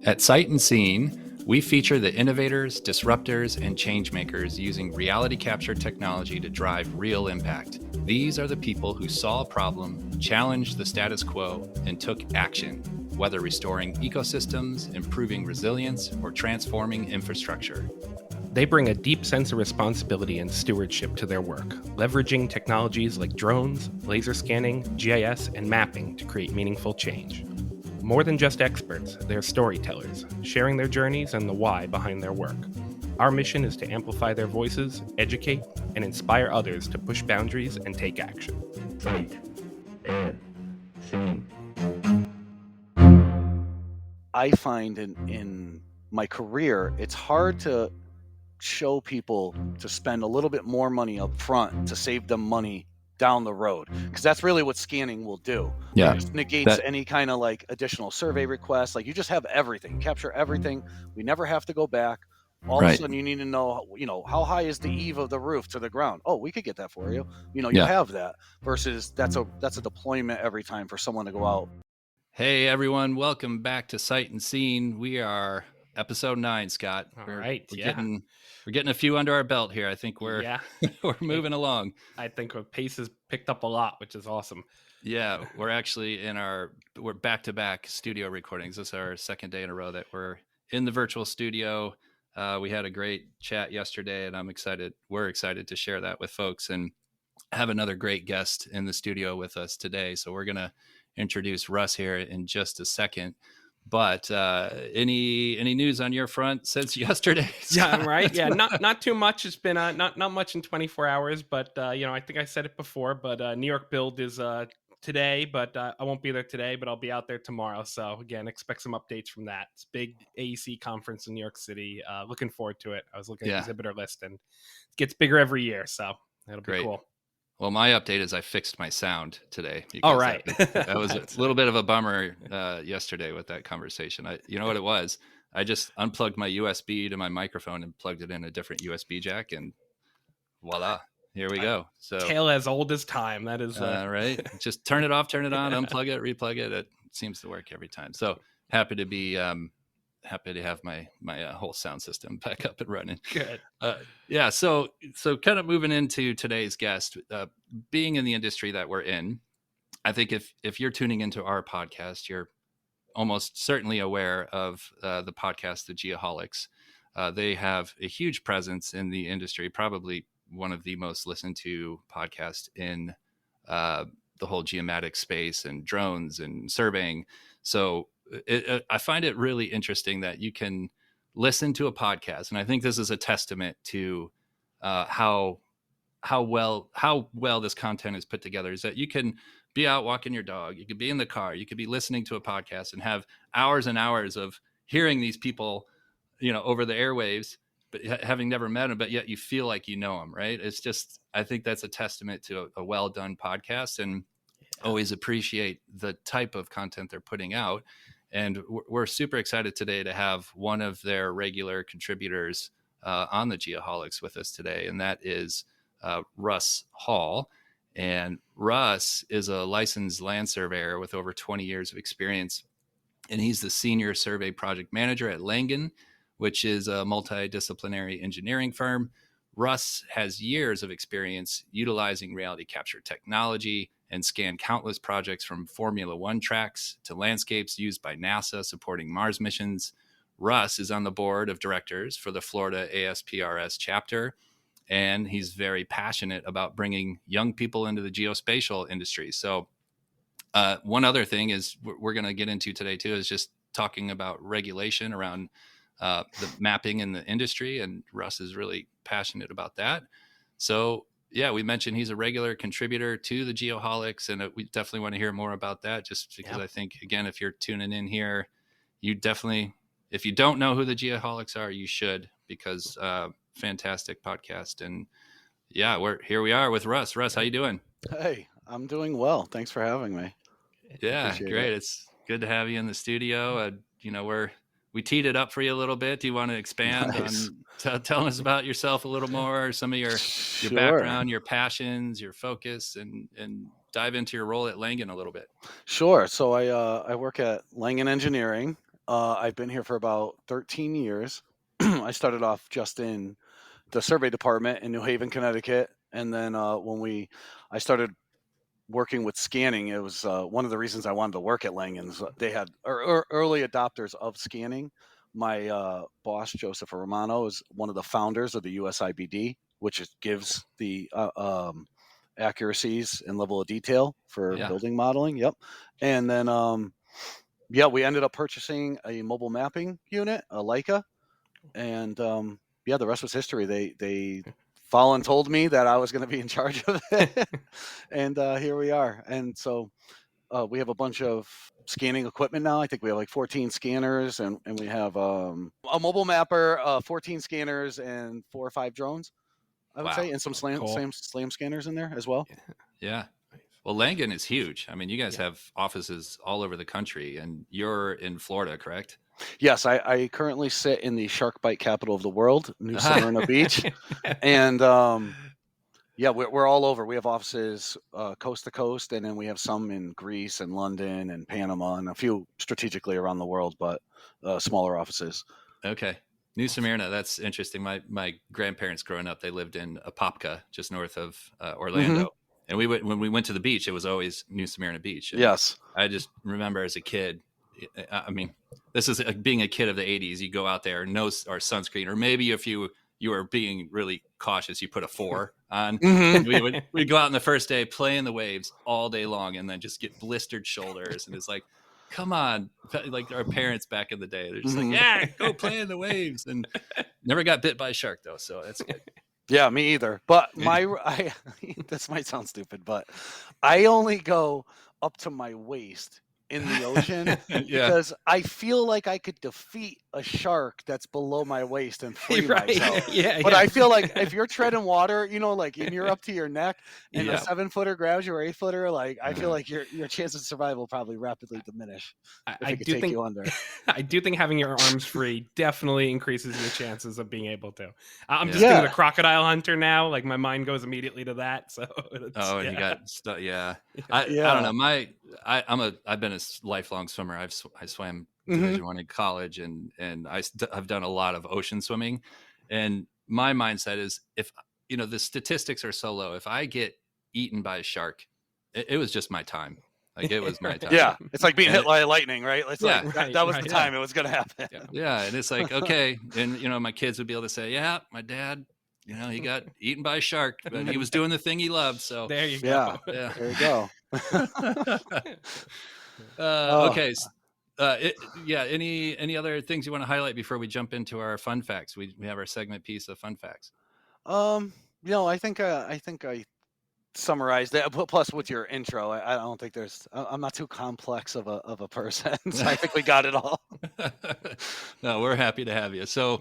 At Sight and Scene, we feature the innovators, disruptors, and changemakers using reality capture technology to drive real impact. These are the people who saw a problem, challenged the status quo, and took action, whether restoring ecosystems, improving resilience, or transforming infrastructure. They bring a deep sense of responsibility and stewardship to their work, leveraging technologies like drones, laser scanning, GIS, and mapping to create meaningful change. More than just experts, they're storytellers, sharing their journeys and the why behind their work. Our mission is to amplify their voices, educate, and inspire others to push boundaries and take action. Sight and Scene. I find in my career, it's hard to show people to spend a little bit more money up front to save them money down the road, because that's really what scanning will do. Yeah, it just negates any kind of like additional survey requests. Like, you just have everything, capture everything. We never have to go back. All of a sudden you need to know, how high is the eave of the roof to the ground? Oh, we could get that for you. You have that, versus that's a deployment every time for someone to go out. Hey everyone, welcome back to Sight and Scene. We are episode 9, Scott. We're getting a few under our belt here. I think we're moving along. I think our pace has picked up a lot, which is awesome. Yeah, we're actually we're back-to-back studio recordings. This is our second day in a row that we're in the virtual studio. We had a great chat yesterday, and we're excited to share that with folks and have another great guest in the studio with us today. So we're going to introduce Russ here in just a second. But any news on your front since yesterday? Yeah, right. Yeah, not too much. It's been not much in 24 hours, but I think I said it before. But New York Build is today, but I won't be there today. But I'll be out there tomorrow. So again, expect some updates from that. It's a big AEC conference in New York City. Looking forward to it. I was looking at the exhibitor list, and it gets bigger every year. So that'll be cool. Well, my update is I fixed my sound today. All right. That was a little bit of a bummer yesterday with that conversation. You know what it was? I just unplugged my USB to my microphone and plugged it in a different USB jack, and voila, here we go. So tale as old as time. That is right. Just turn it off, turn it on, unplug it, replug it. It seems to work every time. So happy to have my whole sound system back up and running. Good. So kind of moving into today's guest, being in the industry that we're in, I think if you're tuning into our podcast, you're almost certainly aware of the podcast, The Geoholics. They have a huge presence in the industry, probably one of the most listened to podcasts in the whole geomatic space and drones and surveying. So I find it really interesting that you can listen to a podcast, and I think this is a testament to how well this content is put together. Is that you can be out walking your dog, you could be in the car, you could be listening to a podcast and have hours and hours of hearing these people, over the airwaves, but having never met them, but yet you feel like you know them, right? It's just, I think that's a testament to a well done podcast, and always appreciate the type of content they're putting out. And we're super excited today to have one of their regular contributors on the Geoholics with us today, and that is Russ Hall. And Russ is a licensed land surveyor with over 20 years of experience, and he's the senior survey project manager at Langan, which is a multidisciplinary engineering firm. Russ has years of experience utilizing reality capture technology and scanned countless projects from Formula One tracks to landscapes used by NASA supporting Mars missions. Russ is on the board of directors for the Florida ASPRS chapter, and he's very passionate about bringing young people into the geospatial industry. So one other thing is we're going to get into today too is just talking about regulation around the mapping in the industry, and Russ is really passionate about that. So yeah, we mentioned he's a regular contributor to the Geoholics, and we definitely want to hear more about that, just because I think, again, if you're tuning in here, you definitely, if you don't know who the Geoholics are, you should, because fantastic podcast. And yeah, we are with Russ. Russ, how you doing? Hey, I'm doing well. Thanks for having me. Yeah, great. It's good to have you in the studio. We teed it up for you a little bit. Do you want to expand on telling us about yourself a little more, some of your background, your passions, your focus, and dive into your role at Langan a little bit? Sure. So I work at Langan Engineering. I've been here for about 13 years. I started off just in the survey department in New Haven, Connecticut, and then I started working with scanning. It was one of the reasons I wanted to work at Langan's. They had early adopters of scanning. My boss, Joseph Romano, is one of the founders of the USIBD, which gives the accuracies and level of detail for building modeling. Yep. And then, we ended up purchasing a mobile mapping unit, a Leica, and the rest was history. They told me that I was going to be in charge of it, and here we are. And so we have a bunch of scanning equipment now. I think we have like 14 scanners, and we have a mobile mapper, 14 scanners, and 4 or 5 drones, I would say, and some slam scanners in there as well. Yeah. Well, Langan is huge. I mean, you guys have offices all over the country, and you're in Florida, correct? Yes, I currently sit in the shark bite capital of the world, New Smyrna Beach, and we're all over. We have offices coast to coast, and then we have some in Greece and London and Panama, and a few strategically around the world, but smaller offices. Okay. New Smyrna, that's interesting. My grandparents growing up, they lived in Apopka, just north of Orlando. Mm-hmm. And when we went to the beach, it was always New Smyrna Beach. And yes. I just remember as a kid, I mean, this is being a kid of the 80s. You go out there, or sunscreen, or maybe if you are being really cautious, you put a 4 on. Mm-hmm. We'd go out on the first day, play in the waves all day long, and then just get blistered shoulders. And it's like, come on, like our parents back in the day, they're just like, yeah, go play in the waves. And never got bit by a shark though, so that's good. Yeah, me either. But this might sound stupid, but I only go up to my waist in the ocean because I feel like I could defeat a shark that's below my waist and free myself. But I feel like if you're treading water, like and you're up to your neck and a 7-footer grabs you or 8-footer, like I feel like your chance of survival probably rapidly diminish. I do think you under. I do think having your arms free definitely increases your chances of being able to. I'm just thinking the crocodile hunter now. Like my mind goes immediately to that. So and you got stuff. Yeah. I don't know. I've been a lifelong swimmer. I swam Division I in college, and I've done a lot of ocean swimming. And my mindset is, if the statistics are so low, if I get eaten by a shark, it was just my time. Like it was my time. Yeah, it's like being hit by lightning, right? It's that was the time it was going to happen. Yeah, and it's like, okay, and my kids would be able to say, yeah, my dad, he got eaten by a shark, but he was doing the thing he loved. So there you go. Yeah. There you go. Okay. Any other things you want to highlight before we jump into our fun facts? We have our segment piece of fun facts. I think I summarized that. Plus, with your intro, I don't think I'm not too complex of a person, so I think we got it all. No, we're happy to have you. So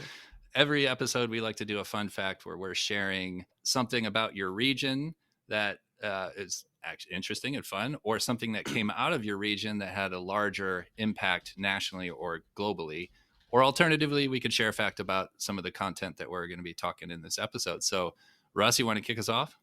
every episode, we like to do a fun fact where we're sharing something about your region that is actually interesting and fun, or something that came out of your region that had a larger impact nationally or globally. Or alternatively, we could share a fact about some of the content that we're going to be talking in this episode. So, Russ, you want to kick us off?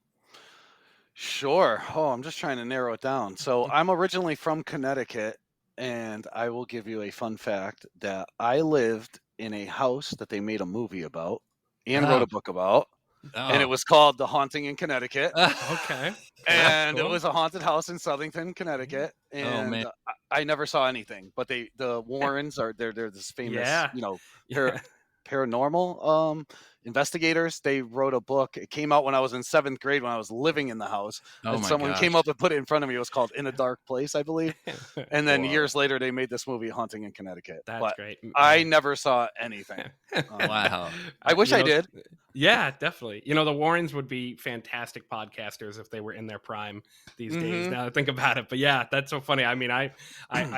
Sure. I'm just trying to narrow it down. So I'm originally from Connecticut, and I will give you a fun fact that I lived in a house that they made a movie about and wrote a book about. And it was called The Haunting in Connecticut. Okay. And It was a haunted house in Southington, Connecticut. And I never saw anything, but the Warrens they're this famous, paranormal investigators. They wrote a book. It came out when I was in 7th grade, when I was living in the house. And someone came up and put it in front of me. It was called In a Dark Place, I believe. And then years later, they made this movie, Haunting in Connecticut. That's great. I never saw anything. Wow. I wish I did. Yeah, definitely. The Warrens would be fantastic podcasters if they were in their prime these days. Now that I think about it, but yeah, that's so funny. I mean, I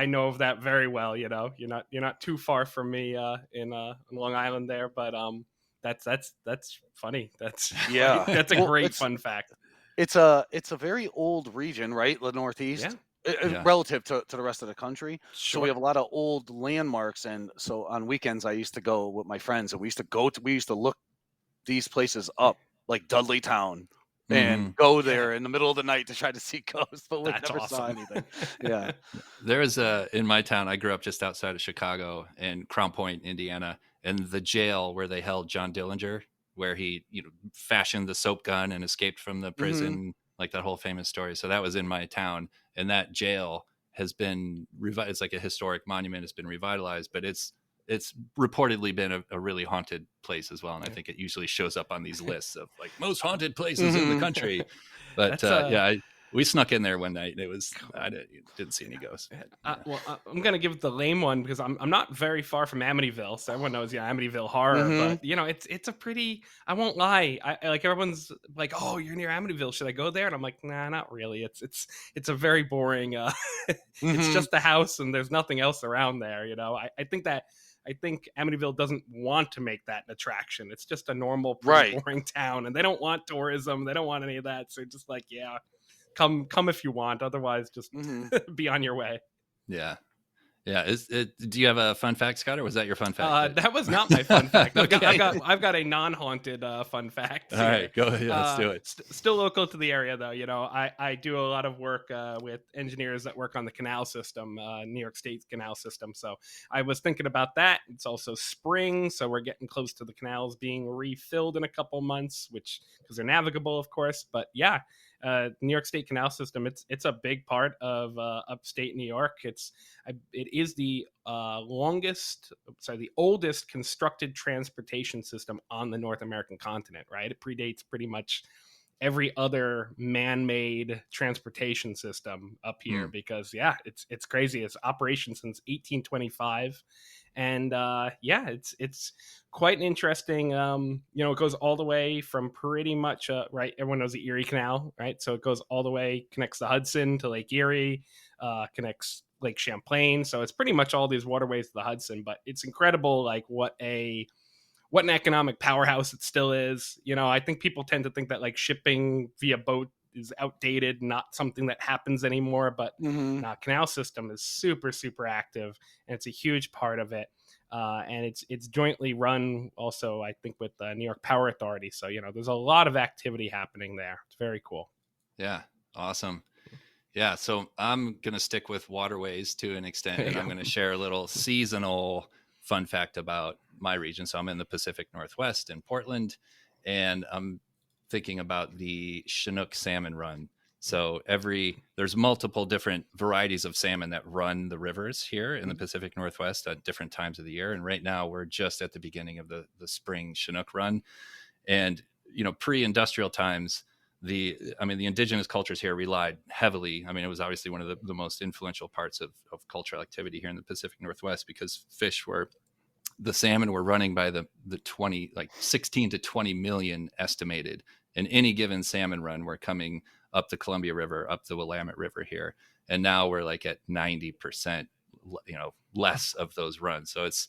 know of that very well. You're not too far from me in Long Island there, but that's funny. That's that's a great fun fact. It's a very old region, right? The Northeast. Relative to the rest of the country. Sure. So we have a lot of old landmarks, and so on weekends I used to go with my friends, and we used to look these places up, like Dudleytown and go there in the middle of the night to try to see ghosts, but we That's never saw awesome. anything. Yeah. There is in my town, I grew up just outside of Chicago in Crown Point, Indiana, and the jail where they held John Dillinger, where he, fashioned the soap gun and escaped from the prison, like that whole famous story. So that was in my town, and that jail has been it's like a historic monument. It's been revitalized, but it's reportedly been a really haunted place as well. And I think it usually shows up on these lists of like most haunted places in the country. But we snuck in there one night. I didn't see any ghosts. Well, I'm gonna give it the lame one because I'm not very far from Amityville, so everyone knows Amityville horror. But it's a pretty. I won't lie. I like everyone's like, oh, you're near Amityville. Should I go there? And I'm like, nah, not really. It's a very boring. It's just a house and there's nothing else around there. I think Amityville doesn't want to make that an attraction. It's just a normal, pretty boring town, and they don't want tourism. They don't want any of that. So just like, yeah, come if you want. Otherwise, just be on your way. Yeah. Yeah. Do you have a fun fact, Scott, or was that your fun fact? That was not my fun fact. Okay. I've got a non-haunted fun fact. All right, go ahead. Let's do it. Still local to the area, though. I do a lot of work with engineers that work on the canal system, New York State canal system. So I was thinking about that. It's also spring, so we're getting close to the canals being refilled in a couple months, which because they're navigable, of course. But yeah. New York State canal system. It's a big part of upstate New York. It is the oldest constructed transportation system on the North American continent. Right, it predates pretty much every other man-made transportation system up here because it's crazy. It's operation since 1825. And it's quite an interesting. It goes all the way from pretty much right. Everyone knows the Erie Canal, right? So it goes all the way, connects the Hudson to Lake Erie, connects Lake Champlain. So it's pretty much all these waterways to the Hudson. But it's incredible, like what an economic powerhouse it still is. I think people tend to think that like shipping via boat is outdated, not something that happens anymore, but canal system is super, super active, and it's a huge part of it. And it's jointly run also, I think, with the New York Power Authority. So, there's a lot of activity happening there. It's very cool. Yeah. Awesome. Yeah. So I'm going to stick with waterways to an extent, and I'm going to share a little seasonal fun fact about my region. So I'm in the Pacific Northwest in Portland, and I'm thinking about the Chinook salmon run. So there's multiple different varieties of salmon that run the rivers here in the Pacific Northwest at different times of the year. And right now we're just at the beginning of the spring Chinook run. And, pre-industrial times, the indigenous cultures here relied heavily. It was obviously one of the most influential parts of cultural activity here in the Pacific Northwest because the salmon were running by the 16 to 20 million estimated. And any given salmon run, we're coming up the Columbia River, up the Willamette River here. And now we're like at 90%, less of those runs. So it's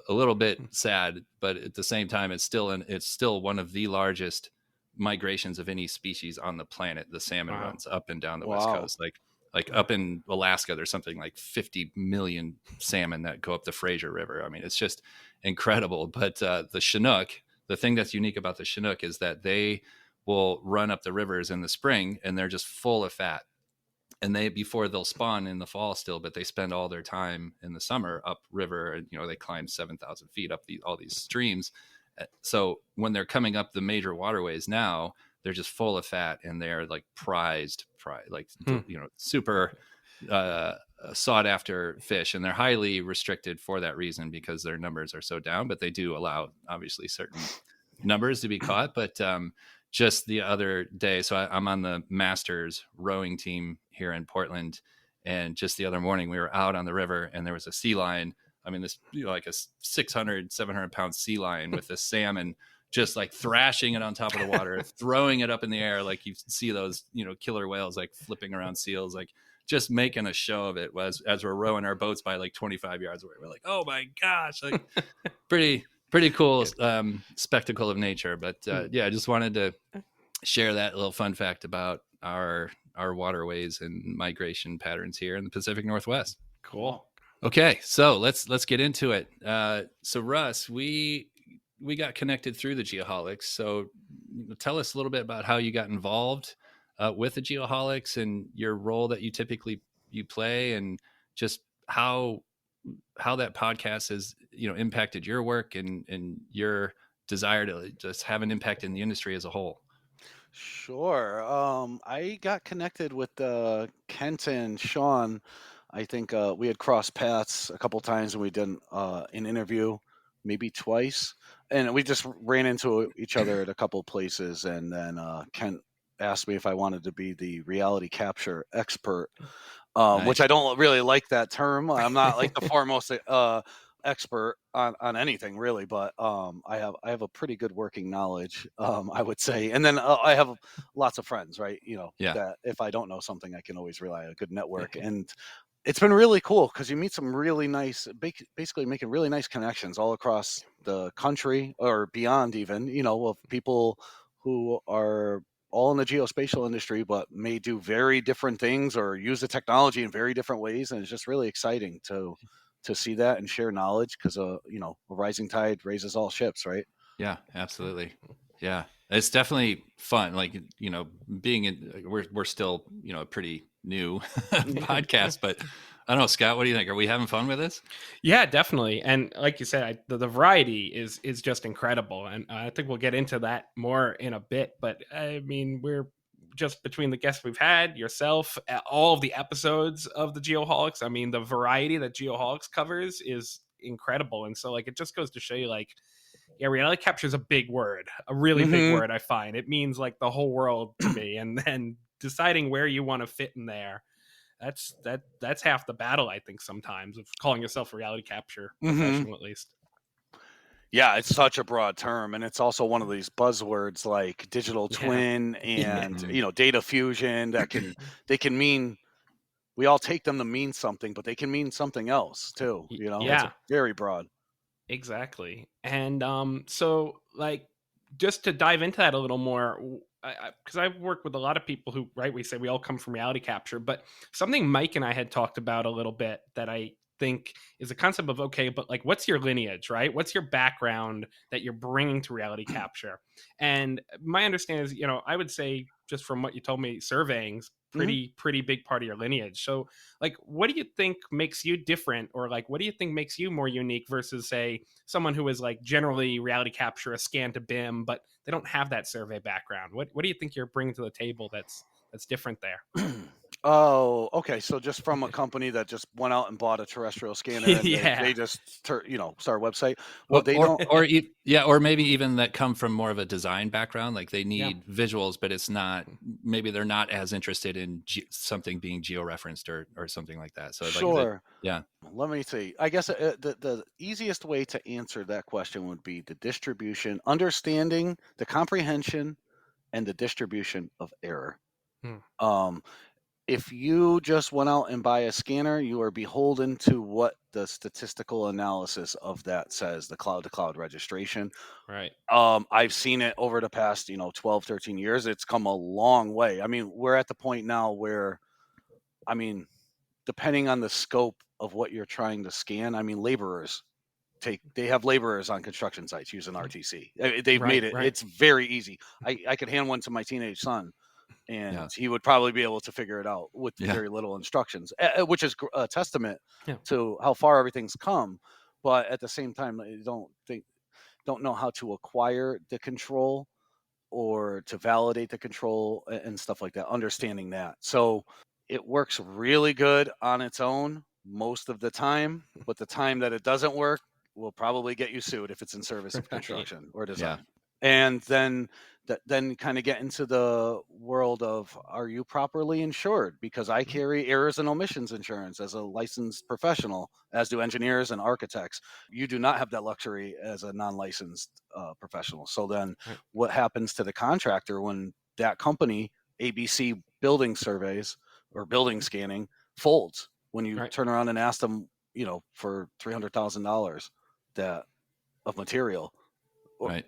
a little bit sad, but at the same time, it's still one of the largest migrations of any species on the planet. The salmon runs up and down the West Coast. Like up in Alaska, there's something like 50 million salmon that go up the Fraser River. It's just incredible. But the Chinook, the thing that's unique about the Chinook is that they will run up the rivers in the spring and they're just full of fat. And before they'll spawn in the fall still, but they spend all their time in the summer upriver. And, they climb 7,000 feet up all these streams. So when they're coming up the major waterways now, they're just full of fat and they're like prized, super sought after fish. And they're highly restricted for that reason because their numbers are so down, but they do allow obviously certain numbers to be caught. But just the other day, so I'm on the Masters rowing team here in Portland. And just the other morning we were out on the river and there was a sea lion. This like a 600, 700 pound sea lion with a salmon just like thrashing it on top of the water, throwing it up in the air. Like you see those, killer whales, like flipping around seals, like just making a show of it as we're rowing our boats by like 25 yards away. We're like, oh my gosh, like pretty cool spectacle of nature. But I just wanted to share that little fun fact about our waterways and migration patterns here in the Pacific Northwest. Cool. Okay, so let's get into it. So Russ, we got connected through the Geoholics. So tell us a little bit about how you got involved with the Geoholics and your role that you typically you play, and just how that podcast has impacted your work and your desire to just have an impact in the industry as a whole. Sure. I got connected with Kent and Sean. I think we had crossed paths a couple times, and we did an interview, maybe twice, and we just ran into each other at a couple places. And then Kent asked me if I wanted to be the reality capture expert, which I Nice. don't really like that term. I'm not like the foremost expert on anything really, but I have a pretty good working knowledge, I would say. And then I have lots of friends, right? Yeah. That if I don't know something, I can always rely on a good network. And it's been really cool because you meet some really nice, basically making really nice connections all across the country or beyond, even, of people who are all in the geospatial industry, but may do very different things or use the technology in very different ways. And it's just really exciting to see that and share knowledge because, a rising tide raises all ships, right? Yeah, absolutely. Yeah, it's definitely fun. Like, being in, we're still, a pretty new podcast, but I don't know, Scott, what do you think? Are we having fun with this? Yeah, definitely. And like you said, the variety is just incredible. And I think we'll get into that more in a bit. But I mean, we're just between the guests we've had, yourself, all of the episodes of the Geoholics. I mean, the variety that Geoholics covers is incredible. And so, like, it just goes to show you, like, yeah, reality capture is a big word, a really big word. I find it means like the whole world to me, and then deciding where you want to fit in there. That's half the battle, I think, sometimes, of calling yourself a reality capture professional, at least. Yeah, it's such a broad term, and it's also one of these buzzwords like digital twin and data fusion that they can mean, we all take them to mean something, but they can mean something else too. It's Yeah, very broad. exactly. And so, like, just to dive into that a little more, because I've worked with a lot of people who, right, we say we all come from reality capture, but something Mike and I had talked about a little bit that I think is a concept of, okay, but like, what's your lineage, right? What's your background that you're bringing to reality capture? And my understanding is, I would say, just from what you told me, surveying's pretty big part of your lineage. So, like, what do you think makes you different, or like, what do you think makes you more unique versus, say, someone who is like generally reality capture, a scan to BIM, but they don't have that survey background? What do you think you're bringing to the table that's different there? Oh, okay. So just from a company that just went out and bought a terrestrial scanner and Yeah. they just start a website. Well, they or, don't. or maybe even that come from more of a design background, like they Yeah. need visuals, but it's not, maybe they're not as interested in something being georeferenced or something like that. So Sure. yeah. Let me see. I guess the easiest way to answer that question would be the distribution, understanding the comprehension and the distribution of error. Hmm. If you just went out and buy a scanner, you are beholden to what the statistical analysis of that says, the cloud to cloud registration. Right. I've seen it over the past, 12, 13 years. It's come a long way. I mean, we're at the point now where, I mean, depending on the scope of what you're trying to scan, I mean, they have laborers on construction sites using RTC. They've made it, Right. it's very easy. I could hand one to my teenage son and Yeah. he would probably be able to figure it out with Yeah. very little instructions, which is a testament Yeah. to how far everything's come. But at the same time, they don't know how to acquire the control or to validate the control and stuff like that, understanding that. So it works really good on its own most of the time, but the time that it doesn't work will probably get you sued if it's in service of construction or design. Yeah. And then kind of get into the world of, are you properly insured? Because I carry errors and omissions insurance as a licensed professional, as do engineers and architects. You do not have that luxury as a non-licensed professional. So then Right. what happens to the contractor when that company, ABC Building Surveys or building scanning, folds when you Right. turn around and ask them, for $300,000 that of material, or, Right.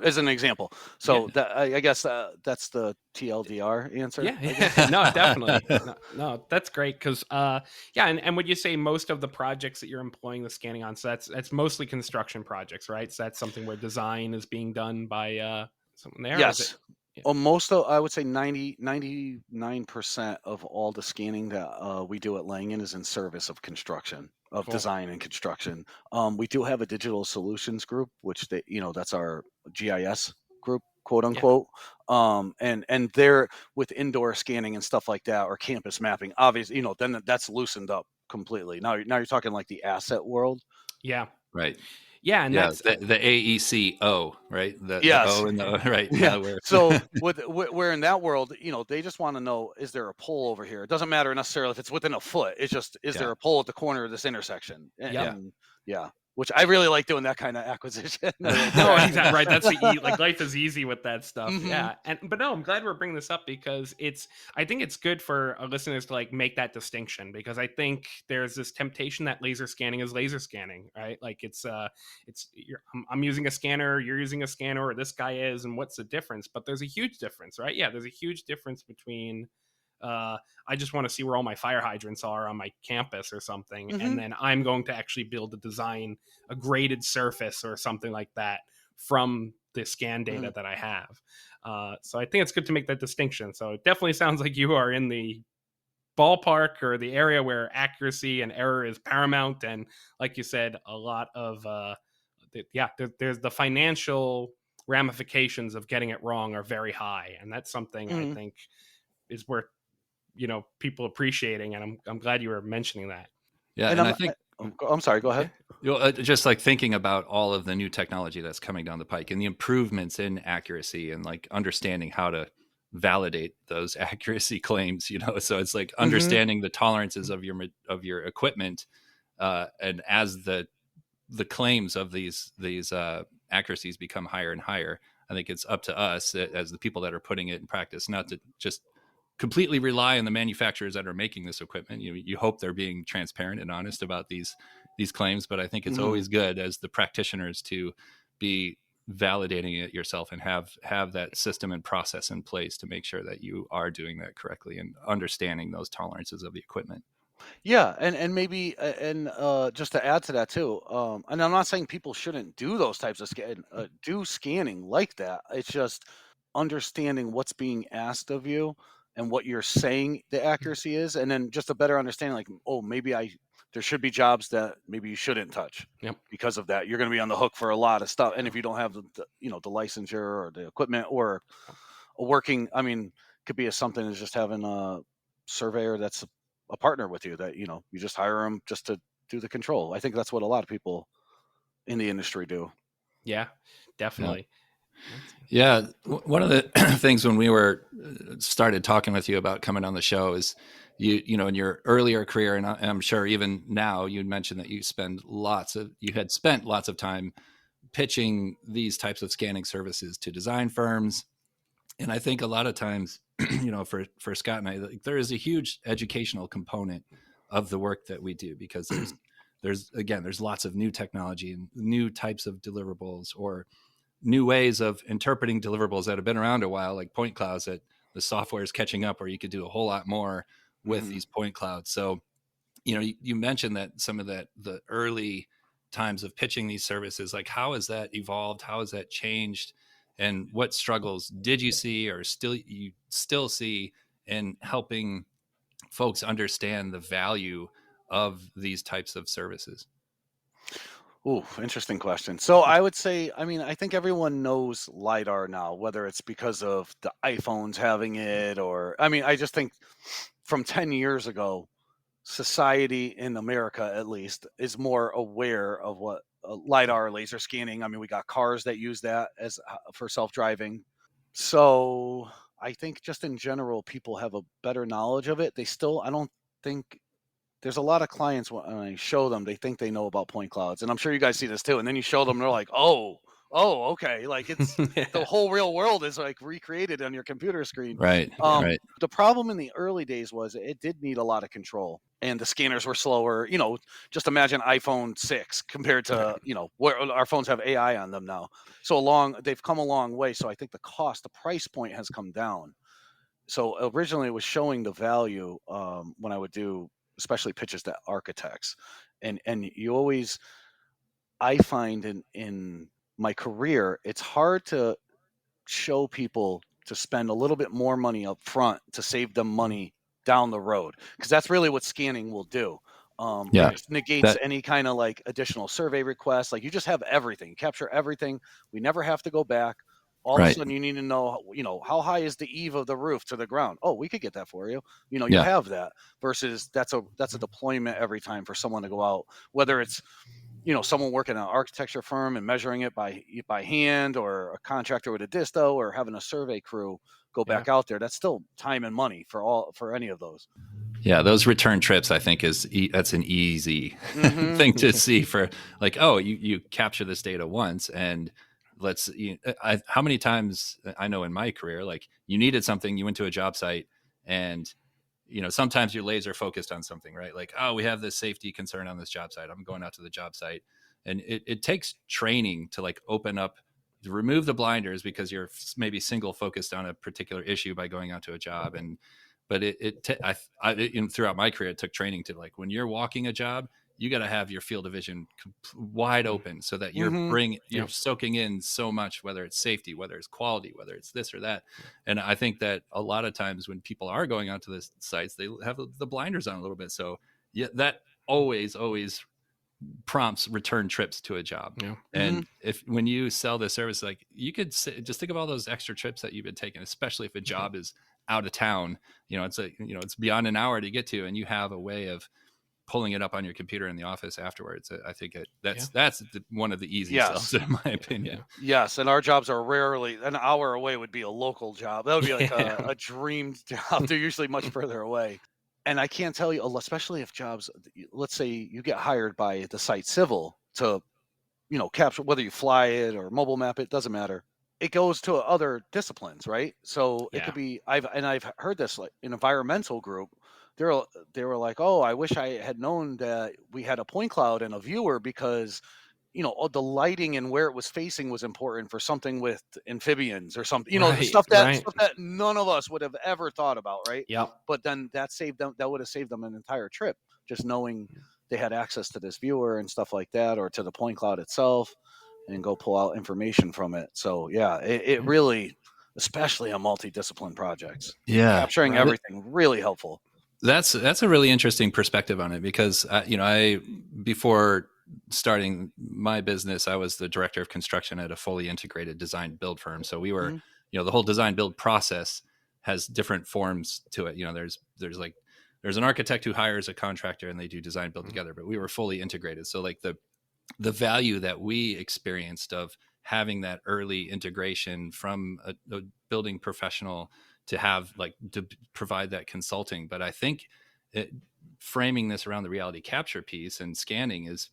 as an example. So that I guess that's the TLDR answer. Yeah. No, definitely. No, that's great. Because yeah, and would you say most of the projects that you're employing the scanning on, so that's mostly construction projects, right? So that's something where design is being done by something there? Or is it? Yes. Most of, I would say 99% of all the scanning that we do at Langan is in service of construction, of Cool. design and construction. We do have a digital solutions group, which that's our GIS group, quote Yeah. unquote. And they're with indoor scanning and stuff like that, or campus mapping. Obviously, then that's loosened up completely. Now you're talking like the asset world. Yeah. Right. Yeah, and Yeah, that's the AECO, right? The Yes. O and the O, right? Yeah. Now we're So where in that world, they just want to know, is there a pole over here? It doesn't matter necessarily if it's within a foot. It's just, is there yeah, a pole at the corner of this intersection? And, Yep. and yeah, which I really like doing that kind of acquisition. No, exactly right. That's like life is easy with that stuff. Mhm. Yeah, but no, I'm glad we're bringing this up because I think it's good for our listeners to like make that distinction, because I think there's this temptation that laser scanning is laser scanning, right? Like I'm using a scanner, you're using a scanner, or this guy is, and what's the difference? But there's a huge difference, right? Yeah, there's a huge difference between I just want to see where all my fire hydrants are on my campus or something, Mhm. and then I'm going to actually build a graded surface or something like that from the scan data that I have. So I think it's good to make that distinction. So it definitely sounds like you are in the ballpark or the area where accuracy and error is paramount, and like you said, a lot of there's the financial ramifications of getting it wrong are very high, and that's something I think is worth people appreciating, and I'm glad you were mentioning that. yeah. And And I think I'm sorry, go ahead. just like thinking about all of the new technology that's coming down the pike and the improvements in accuracy and like understanding how to validate those accuracy claims, so it's like understanding the tolerances of your equipment, and as the claims of these accuracies become higher and higher, I think it's up to us as the people that are putting it in practice not to just completely rely on the manufacturers that are making this equipment. You hope they're being transparent and honest about these claims, but I think it's always good as the practitioners to be validating it yourself and have that system and process in place to make sure that you are doing that correctly and understanding those tolerances of the equipment. Yeah, and maybe just to add to that too, and I'm not saying people shouldn't do those types of do scanning like that. It's just understanding what's being asked of you and what you're saying the accuracy is, and then just a better understanding, like, oh, maybe there should be jobs that maybe you shouldn't touch Yep. because of that. You're going to be on the hook for a lot of stuff, and if you don't have the licensure or the equipment or a working, I mean, could be something as just having a surveyor that's a partner with you that you just hire them just to do the control. I think that's what a lot of people in the industry do. Yeah, definitely. Yeah, one of the things when we were started talking with you about coming on the show is in your earlier career, and I'm sure even now, you'd mentioned that you had spent lots of time pitching these types of scanning services to design firms. And I think a lot of times, for Scott and I, like, there is a huge educational component of the work that we do, because there's lots of new technology and new types of deliverables or new ways of interpreting deliverables that have been around a while, like point clouds, that the software is catching up, or you could do a whole lot more with these point clouds. So, you mentioned that some of the early times of pitching these services, like how has that evolved? How has that changed? And what struggles did you see or you still see in helping folks understand the value of these types of services? Ooh, interesting question. So I would say, I mean, I think everyone knows LiDAR now, whether it's because of the iPhones having it, or, I mean, I just think from 10 years ago, society in America, at least, is more aware of what LiDAR laser scanning. I mean, we got cars that use that as for self-driving. So I think just in general, people have a better knowledge of it. I don't think there's a lot of clients when I show them, they think they know about point clouds, and I'm sure you guys see this too. And then you show them, they're like, "Oh, okay." Like it's the whole real world is like recreated on your computer screen. Right. Right. The problem in the early days was it did need a lot of control, and the scanners were slower. Just imagine iPhone 6 compared to where our phones have AI on them now. So they've come a long way. So I think the price point has come down. So originally it was showing the value when I would do especially pitches to architects, and I find in my career it's hard to show people to spend a little bit more money up front to save them money down the road, because that's really what scanning will do. It just negates any kind of like additional survey requests. Like you just have everything, capture everything. We never have to go back. All of a sudden you need to know, how high is the eave of the roof to the ground? Oh, we could get that for you. You have that, versus that's a deployment every time for someone to go out, whether it's, someone working in an architecture firm and measuring it by hand, or a contractor with a disto, or having a survey crew go back out there. That's still time and money for any of those. Yeah, those return trips, I think, that's an easy thing to see for like, oh, you capture this data once, and how many times I know in my career, like you needed something, you went to a job site, and sometimes you're laser focused on something, right? Like, oh, we have this safety concern on this job site. I'm going out to the job site, and it takes training to like open up, to remove the blinders, because you're maybe single focused on a particular issue by going out to a job. But throughout my career, it took training to, like, when you're walking a job, you got to have your field of vision wide open, so that you're soaking in so much, whether it's safety, whether it's quality, whether it's this or that. And I think that a lot of times when people are going out to the sites, they have the blinders on a little bit. So that always prompts return trips to a job. And when you sell the service, like, you could just think of all those extra trips that you've been taking, especially if a job is out of town, it's beyond an hour to get to, and you have a way of pulling it up on your computer in the office afterwards. I think that's one of the easy sells, in my opinion. Yes, and our jobs are rarely an hour away. Would be a local job. That would be like a dream job. They're usually much further away. And I can't tell you, especially if jobs, let's say you get hired by the site civil to, capture, whether you fly it or mobile map it, doesn't matter. It goes to other disciplines, right? So it could be, I've heard this, like an environmental group, they were like, oh, I wish I had known that we had a point cloud and a viewer, because the lighting and where it was facing was important for something with amphibians or something, stuff that none of us would have ever thought about, right? But then that would have saved them an entire trip, just knowing they had access to this viewer and stuff like that, or to the point cloud itself, and go pull out information from it. So it really, especially on multidiscipline projects, capturing everything, really helpful. That's a really interesting perspective on it, because before starting my business, I was the director of construction at a fully integrated design build firm. So we were, the whole design build process has different forms to it. There's an architect who hires a contractor and they do design build together, but we were fully integrated. So like the value that we experienced of having that early integration from a building professional to provide that consulting. But I think framing this around the reality capture piece and scanning is,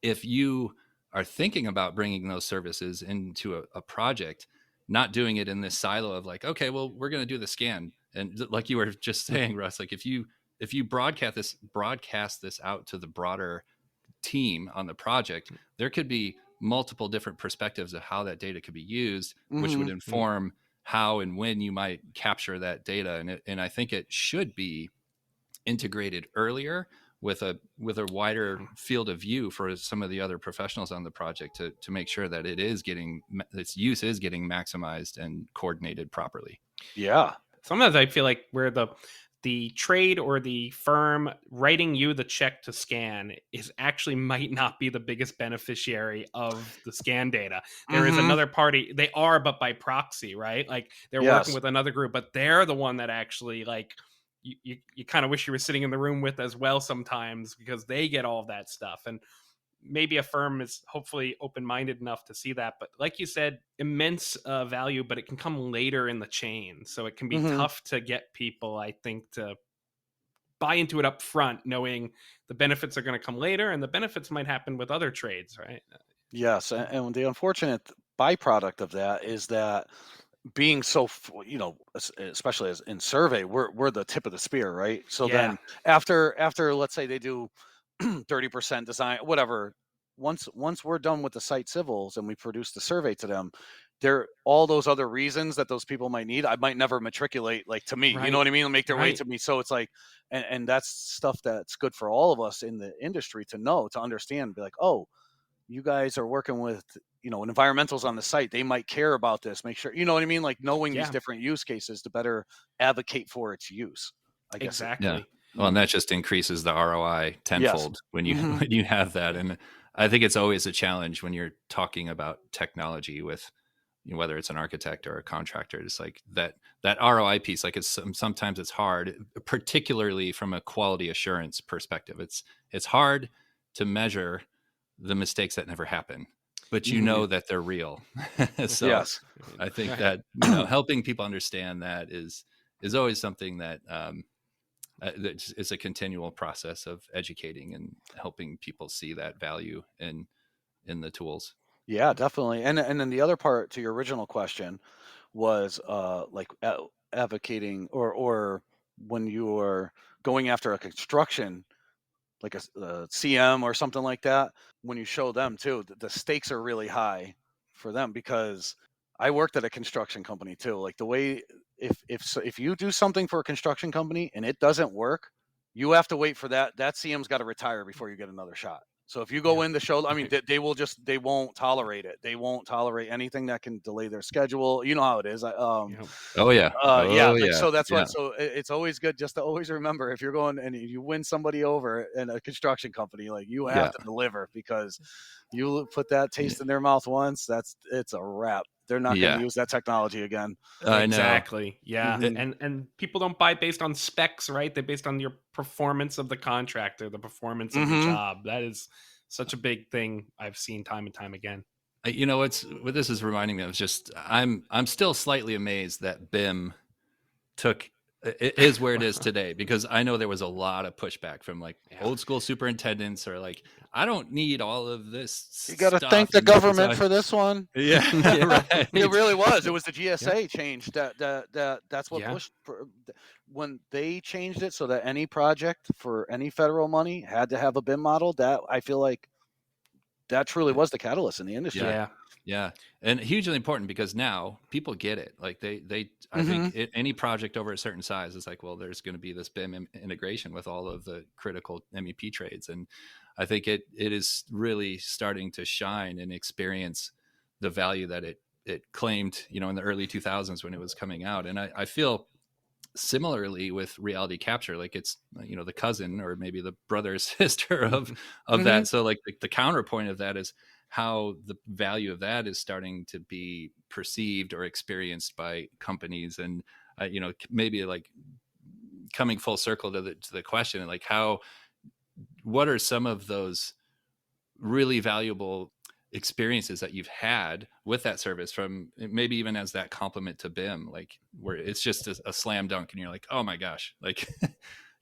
if you are thinking about bringing those services into a project, not doing it in this silo of like, okay, well, we're going to do the scan. And like you were just saying, Russ, like if you broadcast this out to the broader team on the project, there could be multiple different perspectives of how that data could be used, which would inform how and when you might capture that data. And I think it should be integrated earlier with a wider field of view for some of the other professionals on the project to make sure that its use is getting maximized and coordinated properly. Yeah. Sometimes I feel like where the trade or the firm writing you the check to scan might not be the biggest beneficiary of the scan data. There is another party. They are, but by proxy, right? Like they're working with another group, but they're the one that actually like you kind of wish you were sitting in the room with as well sometimes, because they get all of that stuff. And maybe a firm is hopefully open-minded enough to see that. But like you said, immense value, but it can come later in the chain. So it can be tough to get people, I think, to buy into it up front, knowing the benefits are going to come later, and the benefits might happen with other trades, right? Yes. And the unfortunate byproduct of that is that being so, especially as in survey, we're the tip of the spear, right? So then after let's say they do 30% design, whatever, once we're done with the site civils and we produce the survey to them, there all those other reasons that those people might need, I might never matriculate like to me, you know what I mean? Make their way to me. So it's like, and that's stuff that's good for all of us in the industry to know, to understand, be like, oh, you guys are working with when environmental's on the site, they might care about this, make sure, you know what I mean? Like knowing these Yeah. different use cases to better advocate for its use, I guess. Exactly. Yeah. Well, and that just increases the ROI tenfold when you Mhm. when you have that. And I think it's always a challenge when you're talking about technology with whether it's an architect or a contractor. It's like that ROI piece. Like sometimes it's hard, particularly from a quality assurance perspective. It's hard to measure the mistakes that never happen, but you know that they're real. So Yes. I think Right. that helping people understand that is always something that it's a continual process of educating and helping people see that value in the tools. Yeah, definitely. And then the other part to your original question was like advocating or when you're going after a construction, like a CM or something like that, when you show them too, the stakes are really high for them, because I worked at a construction company too. Like the way, if you do something for a construction company and it doesn't work, you have to wait for that CM's got to retire before you get another shot. So if you go in to show, I mean, they won't tolerate it. They won't tolerate anything that can delay their schedule. You know how it is. Oh yeah. Yeah, Oh like, yeah. so that's Yeah. what. So it's always good just to always remember, if you're going and you win somebody over in a construction company, like you have Yeah. to deliver, because you put that taste in their mouth once, it's a wrap. They're not going to Yeah. use that technology again. I know. Exactly. Yeah. Mhm. And people don't buy based on specs, right? They're based on your performance of the contractor, the performance of the Mhm. job. That is such a big thing I've seen time and time again. What this is reminding me of is just I'm still slightly amazed that BIM is where it is today, because I know there was a lot of pushback from like old school superintendents, or like, I don't need all of this You got to stuff. thank the And it's government like, for this one. yeah, right. It really was. It was the GSA change that's what Yeah. pushed when they changed it so that any project for any federal money had to have a BIM model. That, I feel like, that truly was the catalyst in the industry. Yeah. Yeah. And hugely important, because now people get it. Like I think any project over a certain size is like, well, there's going to be this BIM integration with all of the critical MEP trades. And I think it is really starting to shine and experience the value that it claimed, in the early 2000s when it was coming out. And I feel similarly with reality capture, like it's, the cousin or maybe the brother or sister of that. So like the counterpoint of that is how the value of that is starting to be perceived or experienced by companies. And maybe like coming full circle to the question, like what are some of those really valuable experiences that you've had with that service, from maybe even as that complement to BIM, like where it's just a slam dunk and you're like, oh my gosh, like,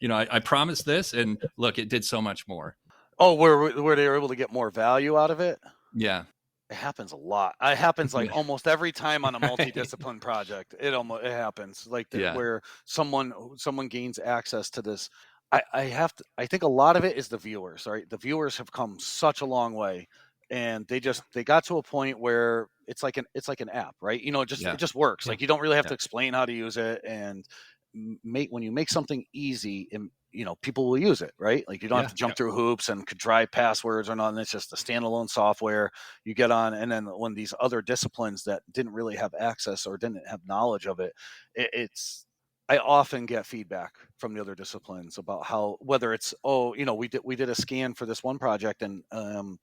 I promised this and look, it did so much more. Oh, where they were able to get more value out of it? Yeah. It happens a lot. It happens like Yeah. almost every time on a multidiscipline project. It happens like Yeah. where someone gains access to this. I think a lot of it is the viewers, right? The viewers have come such a long way, and they got to a point where it's like an app, right? It just works. Yeah. Like you don't really have Yeah. to explain how to use it, and when you make something easy, and people will use it, right? Like you don't have to jump through hoops and contrive passwords or nothing. It's just a standalone software you get on. And then when these other disciplines that didn't really have access or didn't have knowledge of it, I often get feedback from the other disciplines about how, whether it's, we did a scan for this one project, and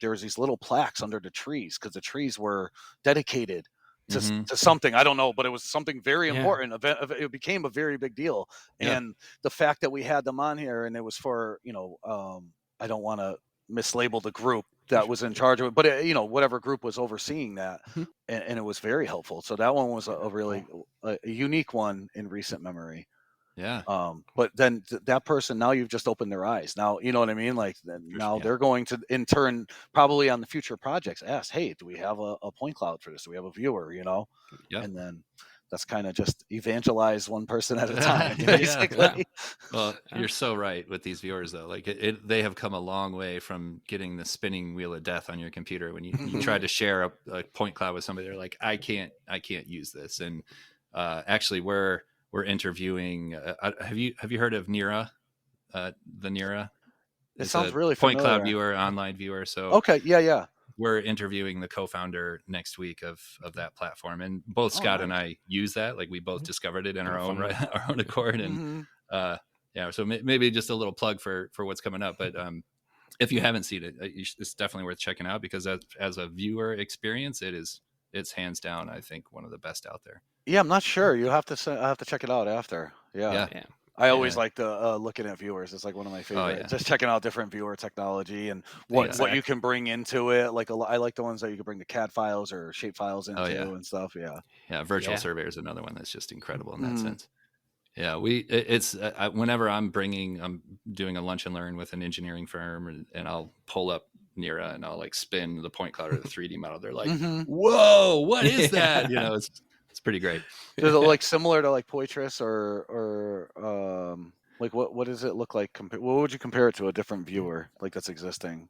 there was these little plaques under the trees because the trees were dedicated to something. I don't know, but it was something very important. It became a very big deal. Yeah. And the fact that we had them on here, and it was for, I don't want to mislabel the group that was in charge of it, but whatever group was overseeing that, and it was very helpful. So that one was a really a unique one in recent memory. Yeah. But then that person, now you've just opened their eyes. Now, you know what I mean? Like now they're going to, in turn, probably on the future projects, ask, hey, do we have a point cloud for this? Do we have a viewer, Yep. And then that's kind of just evangelize one person at a time, basically. Yeah. Well, you're so right with these viewers, though. Like they have come a long way from getting the spinning wheel of death on your computer when you try to share a point cloud with somebody. They're like, I can't use this. And actually, we're interviewing. Have you heard of Nira? The Nira. It sounds really point familiar. cloud viewer, online viewer. So okay, yeah. we're interviewing the co-founder next week of that platform, and both Scott and I use that. Like we both discovered it in our own accord, and yeah. So maybe just a little plug for what's coming up, but if you haven't seen it, it's definitely worth checking out, because as a viewer experience, it's hands down, I think, one of the best out there. Yeah, I'm not sure. I have to check it out after. Yeah. I always like the looking at viewers. It's like one of my favorite. Just checking out different viewer technology and what you can bring into it. Like I like the ones that you can bring the CAD files or shape files into and stuff. Yeah. Virtual Surveyor is another one that's just incredible in that sense. Yeah, it's whenever I'm doing a lunch and learn with an engineering firm, and I'll pull up Nira and I'll like spin the point cloud or the 3D model. They're like, "Whoa, what is that?" You know, it's pretty great. Is it like similar to like Poitras or like what does it look like? What would you compare it to a different viewer like that's existing?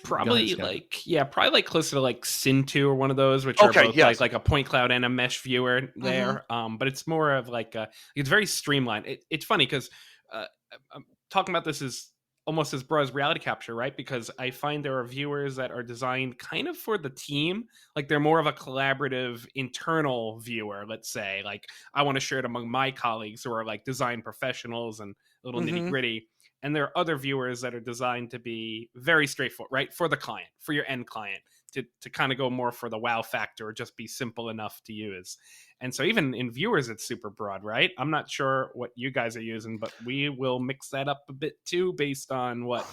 Probably like closer to like Cintu or one of those, which are both like a point cloud and a mesh viewer there. But it's more of like it's very streamlined. It's funny because I'm talking about this as almost as broad as reality capture, right? Because I find there are viewers that are designed kind of for the team. Like they're more of a collaborative internal viewer, let's say. Like I want to share it among my colleagues who are like design professionals and a little nitty gritty. And there are other viewers that are designed to be very straightforward, right? For the client, for your end client, to kind of go more for the wow factor or just be simple enough to use. And so even in viewers, it's super broad, right? I'm not sure what you guys are using, but we will mix that up a bit too based on what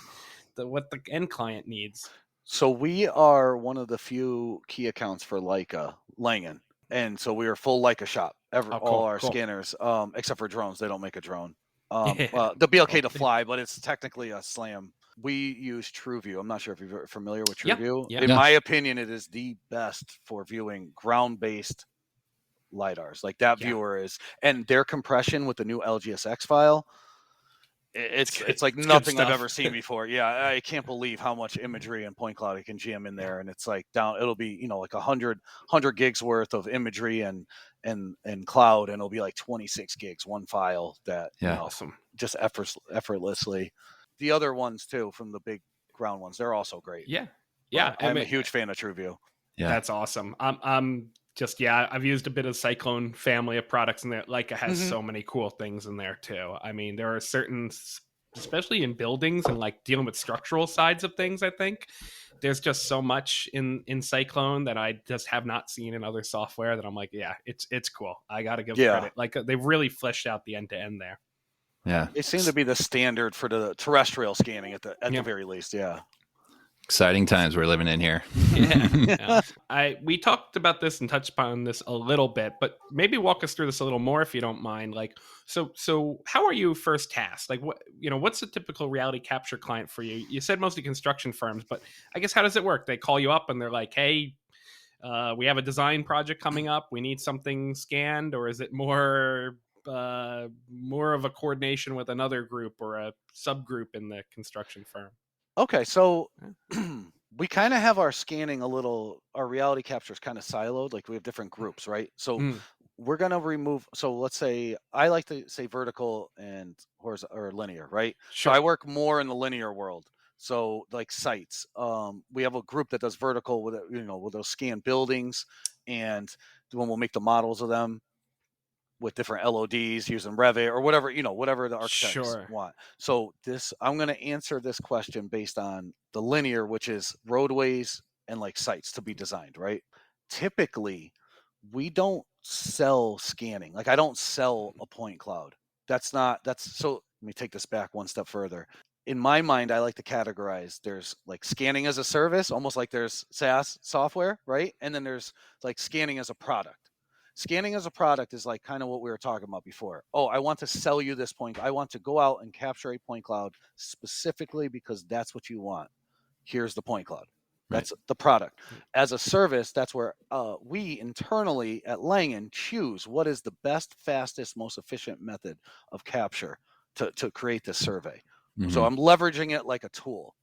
the end client needs. So we are one of the few key accounts for Leica, Langan. And so we are full Leica shop. All our scanners, except for drones. They don't make a drone. The BLK to fly, but it's technically a SLAM. We use TrueView. I'm not sure if you're familiar with TrueView. In my opinion, it is the best for viewing ground-based LiDARs. Like that viewer is, and their compression with the new LGSX file, it's like nothing I've ever seen before. Yeah, I can't believe how much imagery and point cloud it can jam in there, and it's like it'll be like 100 gigs worth of imagery and cloud, and it'll be like 26 gigs one file that awesome, just effortlessly. The other ones too, from the big ground ones, they're also great. I'm a huge fan of TrueView. That's awesome. I'm just I've used a bit of Cyclone family of products in there. Leica has so many cool things in there too. I mean, there are certain, especially in buildings and like dealing with structural sides of things, I think there's just so much in Cyclone that I just have not seen in other software that I'm like, it's cool. I got to give credit. Like they've really fleshed out the end to end there. Yeah. It seems to be the standard for the terrestrial scanning at the very least. Yeah. Exciting times we're living in here. We talked about this and touched upon this a little bit, but maybe walk us through this a little more if you don't mind. Like, so how are you first tasked? Like, what's a typical reality capture client for you? You said mostly construction firms, but I guess how does it work? They call you up and they're like, "Hey, we have a design project coming up. We need something scanned," or is it more of a coordination with another group or a subgroup in the construction firm? Okay, so we kind of have our scanning our reality capture is kind of siloed. Like we have different groups, right? So we're going to remove, so let's say, I like to say vertical and horizontal or linear, right? Sure. So I work more in the linear world. So like sites, we have a group that does vertical with those scan buildings, and when we'll make the models of them with different LODs using Revit or whatever, whatever the architects want. So I'm going to answer this question based on the linear, which is roadways and like sites to be designed, right? Typically, we don't sell scanning. Like I don't sell a point cloud. So let me take this back one step further. In my mind, I like to categorize, there's like scanning as a service, almost like there's SaaS software, right? And then there's like scanning as a product. Scanning as a product is like kind of what we were talking about before. Oh, I want to sell you this point. I want to go out and capture a point cloud specifically because that's what you want. Here's the point cloud. That's the product. As a service, that's where we internally at Langan choose what is the best, fastest, most efficient method of capture to create this survey. So I'm leveraging it like a tool,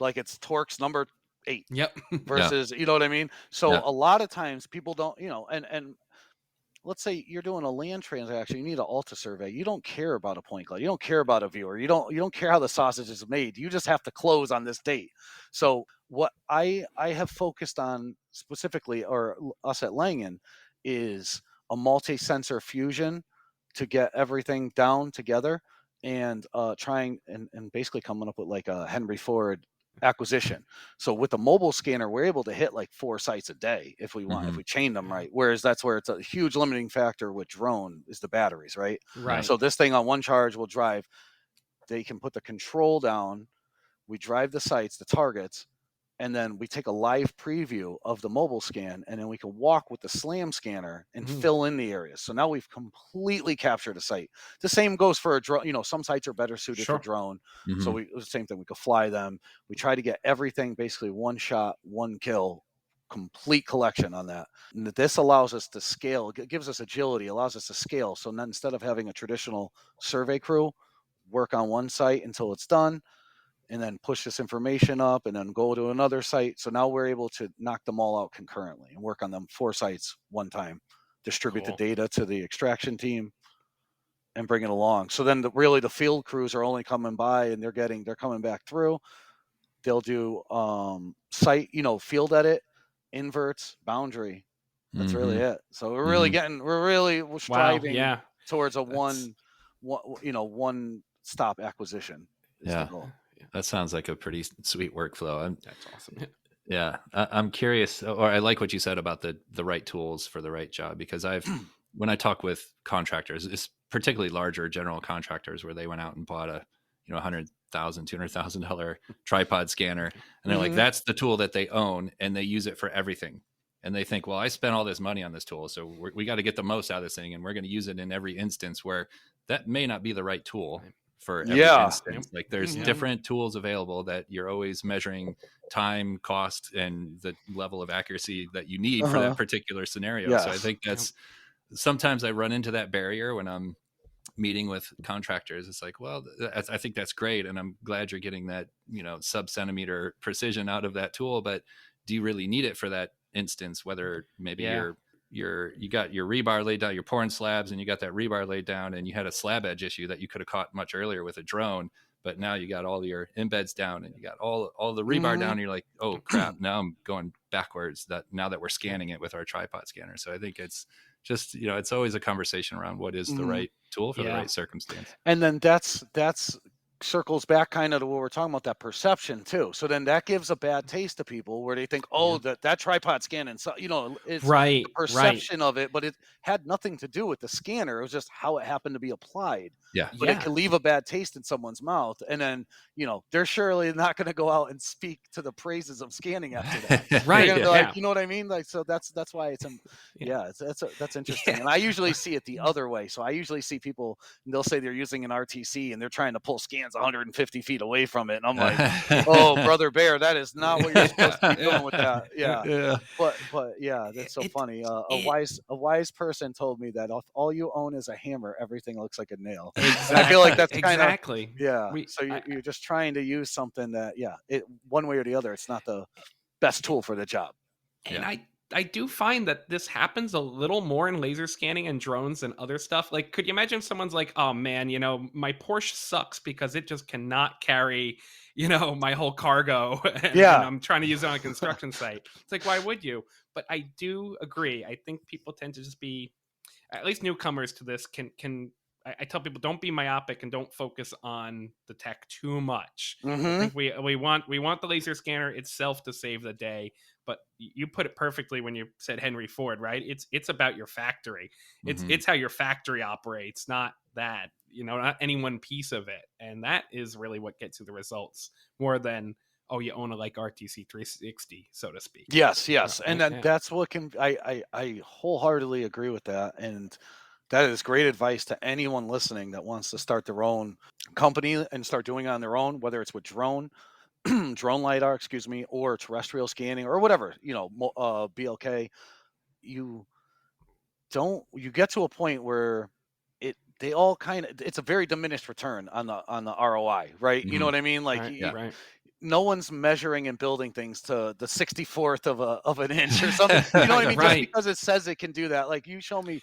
like it's Torx number 8. Yep. Versus, you know what I mean? So a lot of times people don't, and let's say you're doing a land transaction, you need an Alta survey. You don't care about a point cloud. You don't care about a viewer. You don't care how the sausage is made. You just have to close on this date. So what I have focused on specifically, or us at Langan, is a multi-sensor fusion to get everything down together, and trying and basically coming up with like a Henry Ford acquisition. So with the mobile scanner, we're able to hit like 4 sites a day if we want, if we chain them right. Whereas that's where it's a huge limiting factor with drone is the batteries, right? Right. So this thing on one charge will drive, they can put the control down, we drive the sites, the targets, and then we take a live preview of the mobile scan, and then we can walk with the SLAM scanner and fill in the areas. So now we've completely captured a site. The same goes for a drone. Some sites are better suited for drone. So the same thing, we could fly them. We try to get everything basically one shot, one kill, complete collection on that. And this allows us to scale, it gives us agility, allows us to scale. So then instead of having a traditional survey crew work on one site until it's done, and then push this information up and then go to another site. So now we're able to knock them all out concurrently and work on them 4 sites one time, distribute the data to the extraction team and bring it along. So then really the field crews are only coming by and they're coming back through. They'll do site, field edit, inverts, boundary. That's really it. So we're really striving towards a one stop acquisition is the goal. That sounds like a pretty sweet workflow. That's awesome. Yeah, I'm curious, or I like what you said about the right tools for the right job, because when I talk with contractors, it's particularly larger general contractors where they went out and bought a $100,000, $200,000 tripod scanner, and they're like, that's the tool that they own, and they use it for everything. And they think, well, I spent all this money on this tool, so we got to get the most out of this thing, and we're going to use it in every instance, where that may not be the right tool for every instance. Like there's different tools available that you're always measuring time, cost, and the level of accuracy that you need for that particular scenario. So I think that's sometimes I run into that barrier when I'm meeting with contractors. It's like, well, I think that's great, and I'm glad you're getting that sub-centimeter precision out of that tool, but do you really need it for that instance? Whether maybe you got your rebar laid down, you're pouring slabs, and you got that rebar laid down, and you had a slab edge issue that you could have caught much earlier with a drone, but now you got all your embeds down and you got all the rebar down, and you're like, oh crap, now I'm going backwards, now that we're scanning it with our tripod scanner. So I think it's just, it's always a conversation around what is the right tool for the right circumstance. And then that's circles back kind of to what we're talking about, that perception too. So then that gives a bad taste to people where they think, oh, that tripod scanning, so it's the perception of it, but it had nothing to do with the scanner. It was just how it happened to be applied. But it can leave a bad taste in someone's mouth, and then they're surely not going to go out and speak to the praises of scanning after that. They're gonna be like, you know what I mean? Like, so that's why it's that's interesting. And I usually see it the other way. So I usually see people, and they'll say they're using an RTC and they're trying to pull scans 150 feet away from it, and I'm like, oh, brother bear, that is not what you're supposed to be doing with that. But that's so funny. A wise person told me that if all you own is a hammer, everything looks like a nail. Exactly. I feel like that's kind of so you're just trying to use something that it one way or the other, it's not the best tool for the job. And I do find that this happens a little more in laser scanning and drones and other stuff. Like, could you imagine if someone's like, oh man, my Porsche sucks because it just cannot carry, my whole cargo. And I'm trying to use it on a construction site. It's like, why would you? But I do agree. I think people tend to just be, at least newcomers to this I tell people, don't be myopic and don't focus on the tech too much. I think we want the laser scanner itself to save the day. But you put it perfectly when you said Henry Ford, right? It's about your factory. It's how your factory operates, not that, not any one piece of it. And that is really what gets you the results more than, oh, you own a like RTC 360, so to speak. Yes. And that's what I wholeheartedly agree with that. And that is great advice to anyone listening that wants to start their own company and start doing it on their own, whether it's with drone LiDAR, or terrestrial scanning or whatever, BLK. You get to a point where they all it's a very diminished return on the ROI, right? You know what I mean? Like, no one's measuring and building things to the 64th of an inch or something. You know what I mean? Right. Just because it says it can do that, like you show me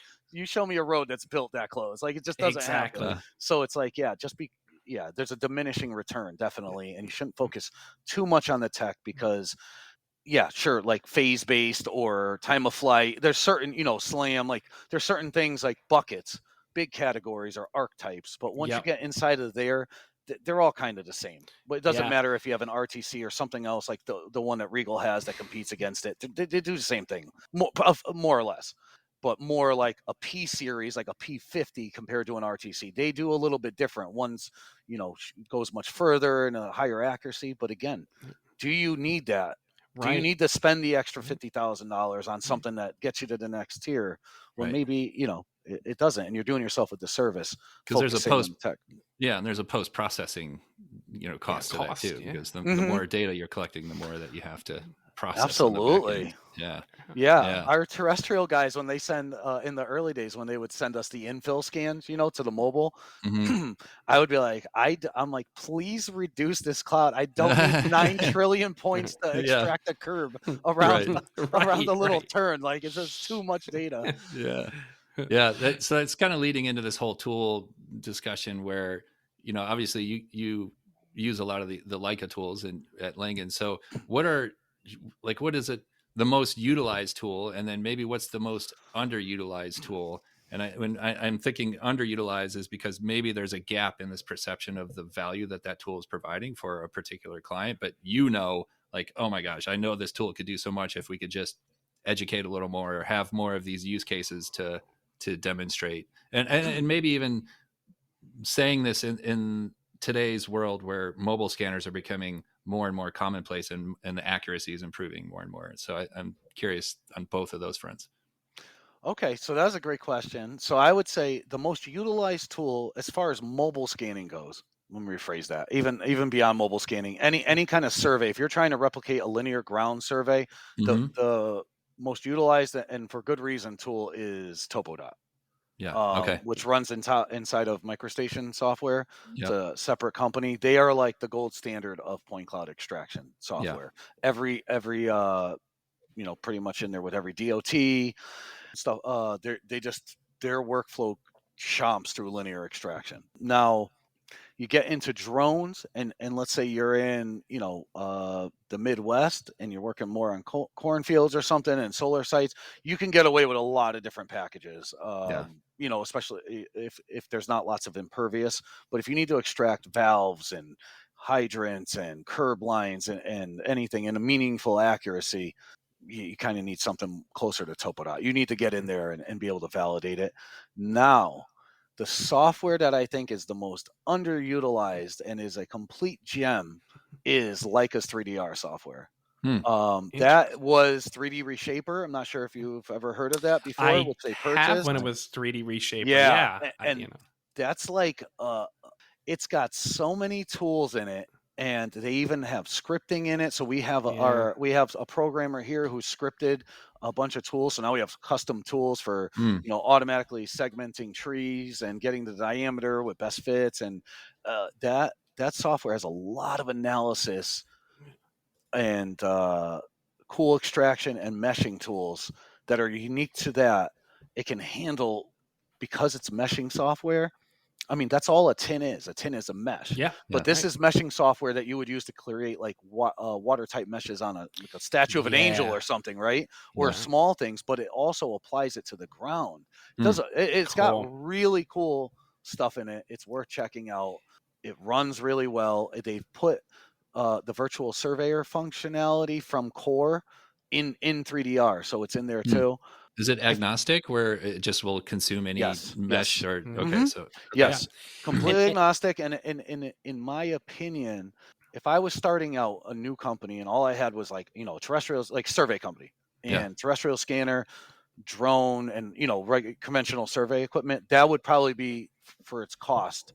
a road that's built that close, like it just doesn't Exactly. happen. So it's like, there's a diminishing return, definitely, and you shouldn't focus too much on the tech because, sure, like phase based or time of flight, there's certain, SLAM, like there's certain things like buckets, big categories or archetypes, but once you get inside of there, they're all kind of the same. But it doesn't matter if you have an RTC or something else like the one that Regal has that competes against it. They do the same thing, more or less, but more like a P series, like a P50 compared to an RTC. They do a little bit different. One's, goes much further and a higher accuracy. But again, do you need that? Do you need to spend the extra $50,000 on something that gets you to the next tier when maybe, it doesn't, and you're doing yourself a disservice because there's a tech. And there's a post-processing, cost to that too, because the more data you're collecting, the more that you have to process. Absolutely. Yeah. Our terrestrial guys, when they send in the early days, when they would send us the infill scans, to the mobile, I would be like, I'm like, please reduce this cloud. I don't need 9 trillion points to extract a curve around the little turn. Like, it's just too much data. So it's kind of leading into this whole tool discussion where, obviously you use a lot of the Leica tools at Langan. So what is it, the most utilized tool, and then maybe what's the most underutilized tool? And I'm thinking underutilized is because maybe there's a gap in this perception of the value that tool is providing for a particular client. But like, oh my gosh, I know this tool could do so much if we could just educate a little more or have more of these use cases to demonstrate. And maybe even saying this in today's world where mobile scanners are becoming more and more commonplace and the accuracy is improving more and more. So I'm curious on both of those fronts. Okay, so that's a great question. So I would say the most utilized tool as far as mobile scanning goes, let me rephrase that, even beyond mobile scanning, any kind of survey, if you're trying to replicate a linear ground survey, the most utilized, and for good reason, tool is TopoDOT. Which runs inside of MicroStation software. It's a separate company. They are like the gold standard of point cloud extraction software. Every pretty much in there with every DOT stuff. Their workflow chomps through linear extraction. Now you get into drones, and let's say you're in the Midwest and you're working more on cornfields or something and solar sites, you can get away with a lot of different packages. Especially if there's not lots of impervious. But if you need to extract valves and hydrants and curb lines and anything in a meaningful accuracy, you kind of need something closer to TopoDOT. You need to get in there and be able to validate it. Now, the software that I think is the most underutilized and is a complete gem is Leica's 3DR software. That was 3D Reshaper. I'm not sure if you've ever heard of that before, which they purchased. Have when it was 3D Reshaper. And that's like it's got so many tools in it, and they even have scripting in it. So we have a programmer here who scripted a bunch of tools. So now we have custom tools for automatically segmenting trees and getting the diameter with best fits, and that software has a lot of analysis and cool extraction and meshing tools that are unique to that. It can handle, because it's meshing software. I mean, that's all a tin is. A tin is a mesh. But this is meshing software that you would use to create like watertight meshes on a statue of an angel or something, right? Or small things, but it also applies it to the ground. It's got really cool stuff in it. It's worth checking out. It runs really well. They've put the virtual surveyor functionality from Core in 3DR, so it's in there too. Is it agnostic where it just will consume any mesh or completely agnostic. And in my opinion, if I was starting out a new company and all I had was like terrestrials, like survey company and terrestrial scanner, drone, and conventional survey equipment, that would probably be, for its cost,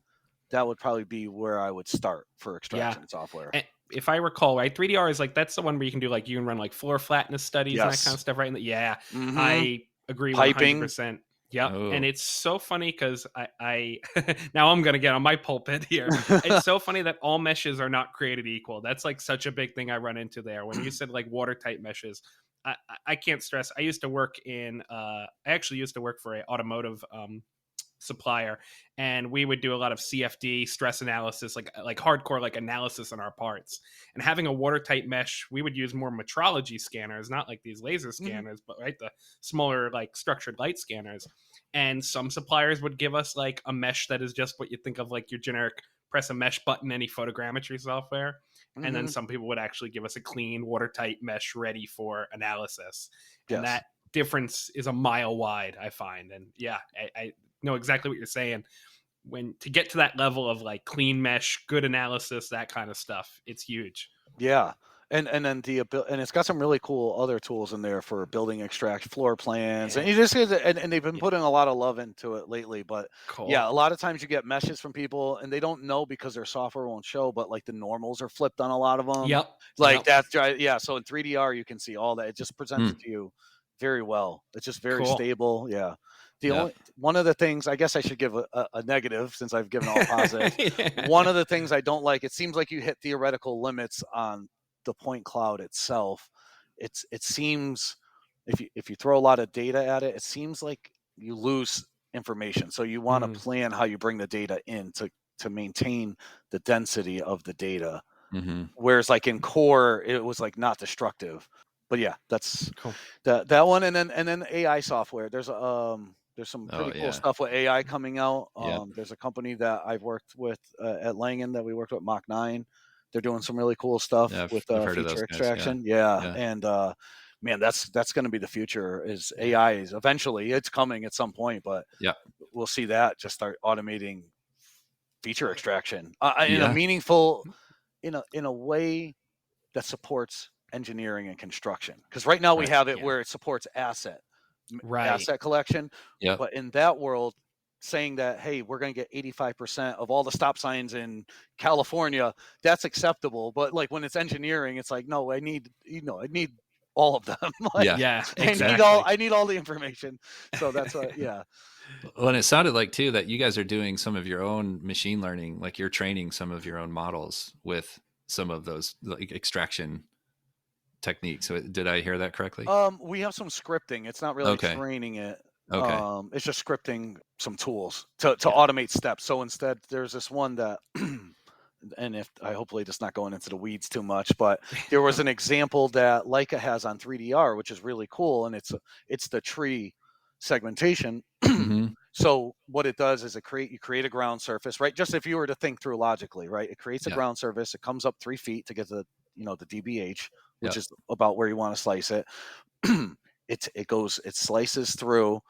that would probably be where I would start for extraction software. And if I recall right, 3DR is like, that's the one where you can do like, you can run like floor flatness studies and that kind of stuff, right? And I agree with 100%. Yep. Oh. And it's so funny because I now I'm going to get on my pulpit here. It's so funny that all meshes are not created equal. That's like such a big thing I run into there. When you said like watertight meshes, I can't stress. I used to work I actually used to work for an automotive supplier, and we would do a lot of CFD stress analysis, like hardcore like analysis on our parts. And having a watertight mesh, we would use more metrology scanners, not like these laser scanners, but right, the smaller like structured light scanners. And some suppliers would give us like a mesh that is just what you think of like your generic press a mesh button any photogrammetry software. And then some people would actually give us a clean watertight mesh ready for analysis. And that difference is a mile wide, I find. And yeah, I know exactly what you're saying. When to get to that level of like clean mesh, good analysis, that kind of stuff, it's huge. Yeah. And then and it's got some really cool other tools in there for building extract floor plans, and you just and they've been putting a lot of love into it lately. But yeah, a lot of times you get meshes from people and they don't know because their software won't show, but like the normals are flipped on a lot of them. Yep. Like that's right. Yeah. So in 3DR you can see all that. It just presents it to you very well. It's just very stable. Yeah. Only one of the things, I guess I should give a negative since I've given all positive. One of the things I don't like, it seems like you hit theoretical limits on the point cloud itself. It seems if you throw a lot of data at it, it seems like you lose information. So you want to plan how you bring the data in to maintain the density of the data. Whereas like in core, it was like not destructive. But yeah, that's cool. That one, and then AI software. There's some pretty cool stuff with AI coming out. There's a company that I've worked with at Langan that we worked with, Mach 9. They're doing some really cool stuff with feature extraction. And man, that's going to be the future. Is AI is eventually it's coming at some point, but we'll see that just start automating feature extraction in a meaningful, in a way that supports engineering and construction. Because right now we have it where it supports asset collection. But in that world, saying that, hey, we're going to get 85% of all the stop signs in California, that's acceptable. But like when it's engineering, it's like, no, I need all of them. Like, exactly. I need all the information. So that's what, Well, and it sounded like too that you guys are doing some of your own machine learning, like you're training some of your own models with some of those like extraction techniques. So did I hear that correctly? We have some scripting. It's not really training it. It's just scripting some tools to automate steps. So instead, there's this one that, and if I hopefully just not going into the weeds too much, but there was an example that Leica has on 3DR, which is really cool, and it's the tree segmentation. So what it does is you create a ground surface, right? Just if you were to think through logically, right? It creates a ground surface. It comes up 3 feet to get to the DBH, which is about where you want to slice it. It slices through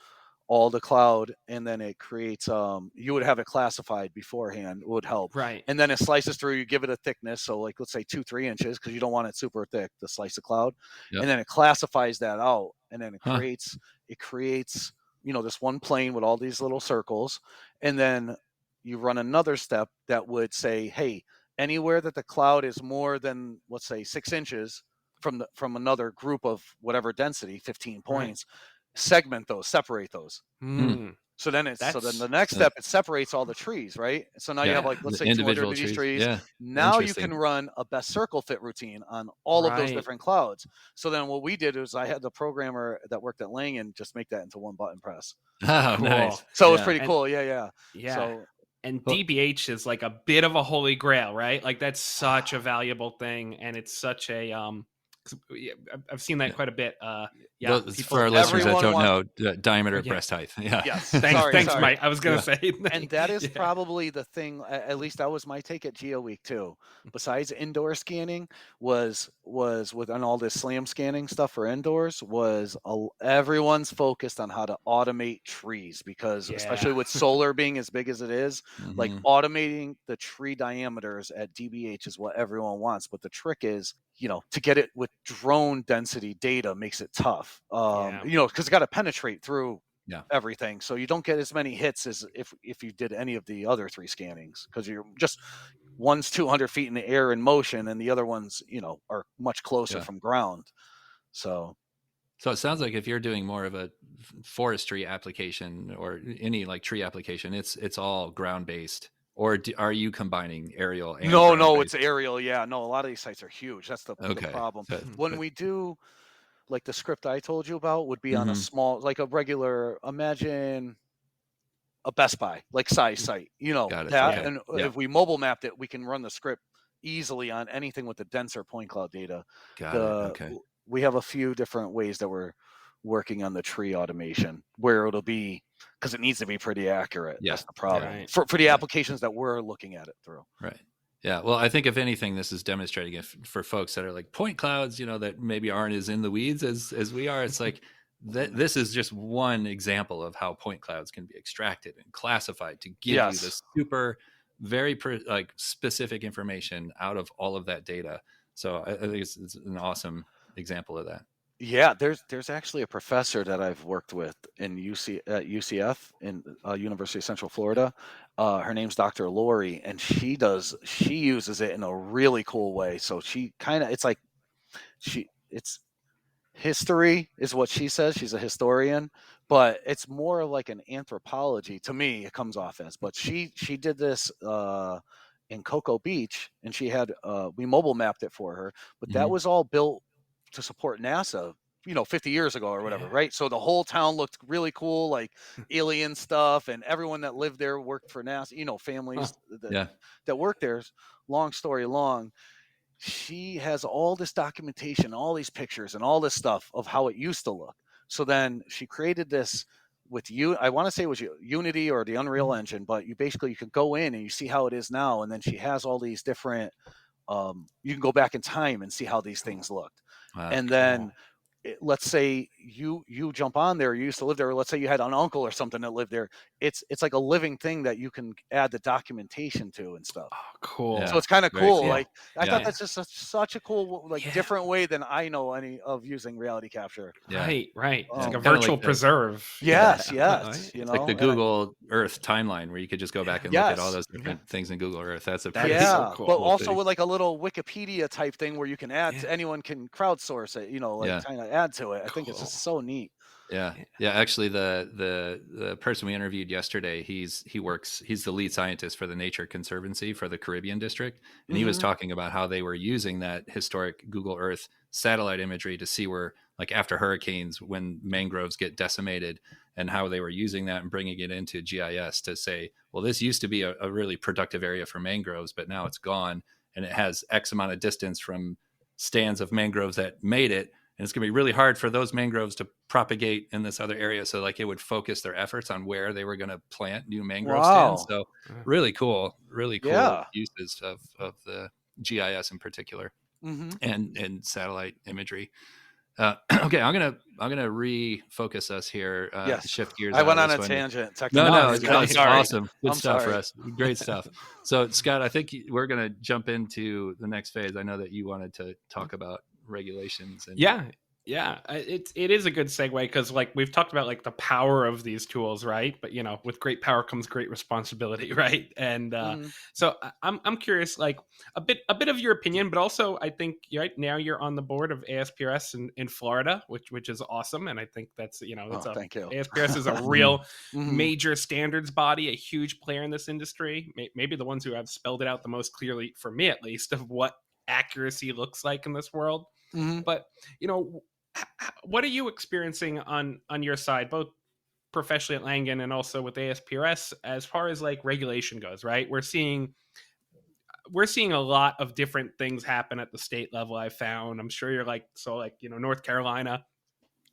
all the cloud, and then it creates you would have it classified beforehand, would help, right? And then it slices through, you give it a thickness, so like let's say 2-3 inches, because you don't want it super thick to slice the cloud. And then it classifies that out, and then it creates this one plane with all these little circles, and then you run another step that would say, hey, anywhere that the cloud is more than, let's say, 6 inches from another group of whatever density, 15 points, segment those, separate those. So then the next step, it separates all the trees, right? So now you have, like, let's say 200 of these trees. Now you can run a best circle fit routine on all of those different clouds. So then what we did is I had the programmer that worked at Langan just make that into one button press. Oh, cool. Nice. So it was pretty cool. Yeah. So, and DBH is like a bit of a holy grail, right? Like that's such a valuable thing, and it's such a I've seen that quite a bit. For our listeners that don't know, diameter of breast height. Yes. Thanks, Mike. I was going to say. And that is probably the thing, at least that was my take at Geo Week too. Besides indoor scanning, was with on all this SLAM scanning stuff for indoors, was everyone's focused on how to automate trees, because especially with solar being as big as it is, like automating the tree diameters at DBH is what everyone wants. But the trick is, to get it with drone density data makes it tough, because it's got to penetrate through everything. So you don't get as many hits as if you did any of the other 3 scannings, because you're just, one's 200 feet in the air in motion and the other ones, are much closer from ground. So So it sounds like if you're doing more of a forestry application or any like tree application, it's all ground based. Or are you combining aerial and No, ground no, it's based? aerial. Yeah, no, a lot of these sites are huge. That's the Okay. problem. So, When but, we do like the script I told you about would be on a mhm, small, like a regular, imagine a Best Buy, like size site, got it. that. Yeah. Okay. And Yeah. if we mobile mapped it, we can run the script easily on anything with the denser point cloud data. Got it. The Okay. We have a few different ways that we're working on the tree automation where it'll be, because it needs to be pretty accurate. Yeah. That's the Yeah. problem Right. for the Yeah. applications that we're looking at it through. Right. Yeah. Well, I think if anything, this is demonstrating if for folks that are like point clouds, that maybe aren't as in the weeds as we are. It's like this is just one example of how point clouds can be extracted and classified to give you Yes. this super, very like specific information out of all of that data. So I think it's an awesome example of that. Yeah, there's actually a professor that I've worked with in at UCF in University of Central Florida. Her name's Dr. Lori, and she uses it in a really cool way. So she kind of it's history is what she says. She's a historian, but it's more like an anthropology to me. It comes off as, but she did this in Cocoa Beach, and she had we mobile mapped it for her, but that Mhm. was all built to support NASA. 50 years ago or whatever, Yeah. right? So the whole town looked really cool, like alien stuff, and everyone that lived there worked for NASA. Families Yeah. that worked there. Long story long, she has all this documentation, all these pictures, and all this stuff of how it used to look. So then she created this with you. I want to say it was Unity or the Unreal Engine, but you can go in and you see how it is now. And then she has all these different. You can go back in time and see how these things looked. Wow. And Cool. then let's say you jump on there, you used to live there, or let's say you had an uncle or something that lived there. It's like a living thing that you can add the documentation to and stuff. Oh, cool. So Yeah. it's kind of Very cool. cool. Like I thought Yeah. that's just such a cool, like Yeah. different way than I know any of using reality capture. Yeah. Right. Right. It's like a Kinda like virtual the- preserve. Yes, Yeah. yes, It's like the and Google Earth timeline where you could just go back and look at all yes, those different things in Google Earth. That's a That pretty is so yeah, cool. but cool also thing. with like a little Wikipedia type thing where you can add Yeah. anyone can crowdsource it, like Yeah. kind of add to it. I think it's Cool. just so neat. Yeah. Yeah. Actually, the person we interviewed yesterday, he's the lead scientist for the Nature Conservancy for the Caribbean District. And he was Hmm. talking about how they were using that historic Google Earth satellite imagery to see where, like after hurricanes, when mangroves get decimated, and how they were using that and bringing it into GIS to say, well, this used to be a really productive area for mangroves, but now it's gone. And it has X amount of distance from stands of mangroves that made it. And it's going to be really hard for those mangroves to propagate in this other area. So like it would focus their efforts on where they were going to plant new mangrove stands. Wow. So really cool Yeah. uses of the GIS in particular Hmm. and satellite imagery. Okay, I'm gonna refocus us here. Yes. Shift gears I out went of on this a one. tangent. No, Technically. it's Sorry. awesome. Good I'm stuff, sorry. Russ. Great stuff. So, Scott, I think we're going to jump into the next phase. I know that you wanted to talk about regulations. And Yeah. It is a good segue because like we've talked about like the power of these tools, right? But with great power comes great responsibility, right? And so I'm curious, like a bit of your opinion, but also I think right now you're on the board of ASPRS in Florida, which is awesome, and I think that's Thank you. ASPRS is a real Mhm. major standards body, a huge player in this industry, maybe the ones who have spelled it out the most clearly for me, at least, of what accuracy looks like in this world. Mhm. But what are you experiencing on your side, both professionally at Langan and also with ASPRS, as far as like regulation goes? Right, we're seeing a lot of different things happen at the state level. I found, I'm sure you're like, North Carolina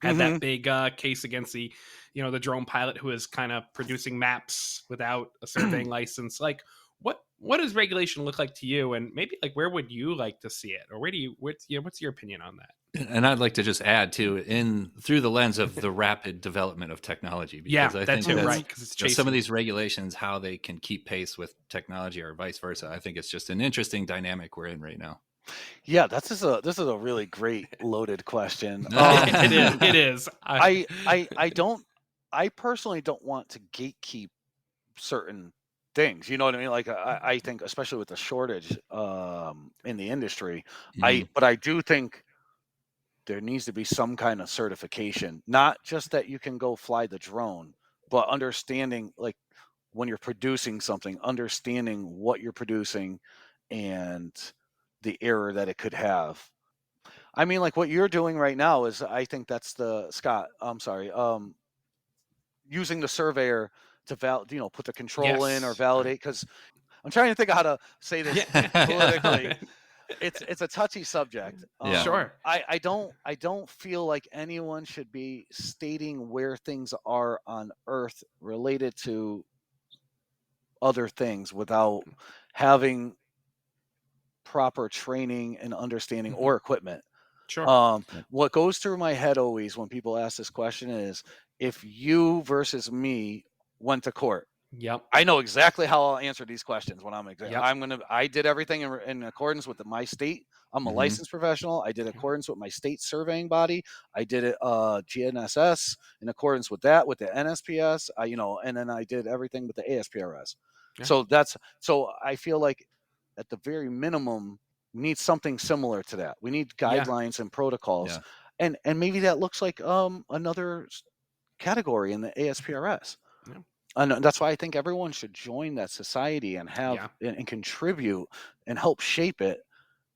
had that Mhm. big case against the drone pilot who is kind of producing maps without a surveying license. Like, what does regulation look like to you, and maybe like where would you like to see it, or what's your opinion on that? And I'd like to just add to through the lens of the rapid development of technology, because I think too, that's, right, because it's some of chasing. these regulations, how they can keep pace with technology or vice versa. I think it's just an interesting dynamic we're in right now. Yeah, this is a really great loaded question. It is. I personally don't want to gatekeep certain things. You know what I mean? Like I think, especially with the shortage in the industry, Mhm. but I do think there needs to be some kind of certification, not just that you can go fly the drone, but understanding, like, when you're producing something, understanding what you're producing and the error that it could have. I mean, like what you're doing right now is, I think that's the Scott. I'm sorry. Using the surveyor to put the control in or Yes. validate. Because I'm trying to think of how to say this politically. Yeah. It's a touchy subject. Yeah. Sure. I don't feel like anyone should be stating where things are on Earth related to other things without having proper training and understanding or equipment. Sure. Yep. What goes through my head always when people ask this question is, if you versus me went to court, Yep. I know exactly how I'll answer these questions when Yep. I did everything in accordance with my state. I'm a Mhm. licensed professional. I did accordance with my state surveying body. I did it GNSS in accordance with that, with the NSPS. And then I did everything with the ASPRS. Yeah. So I feel like at the very minimum, we need something similar to that. We need Yeah. guidelines and protocols, Yeah. and maybe that looks like another category in the ASPRS. Yeah. And that's why I think everyone should join that society and have and contribute and help shape it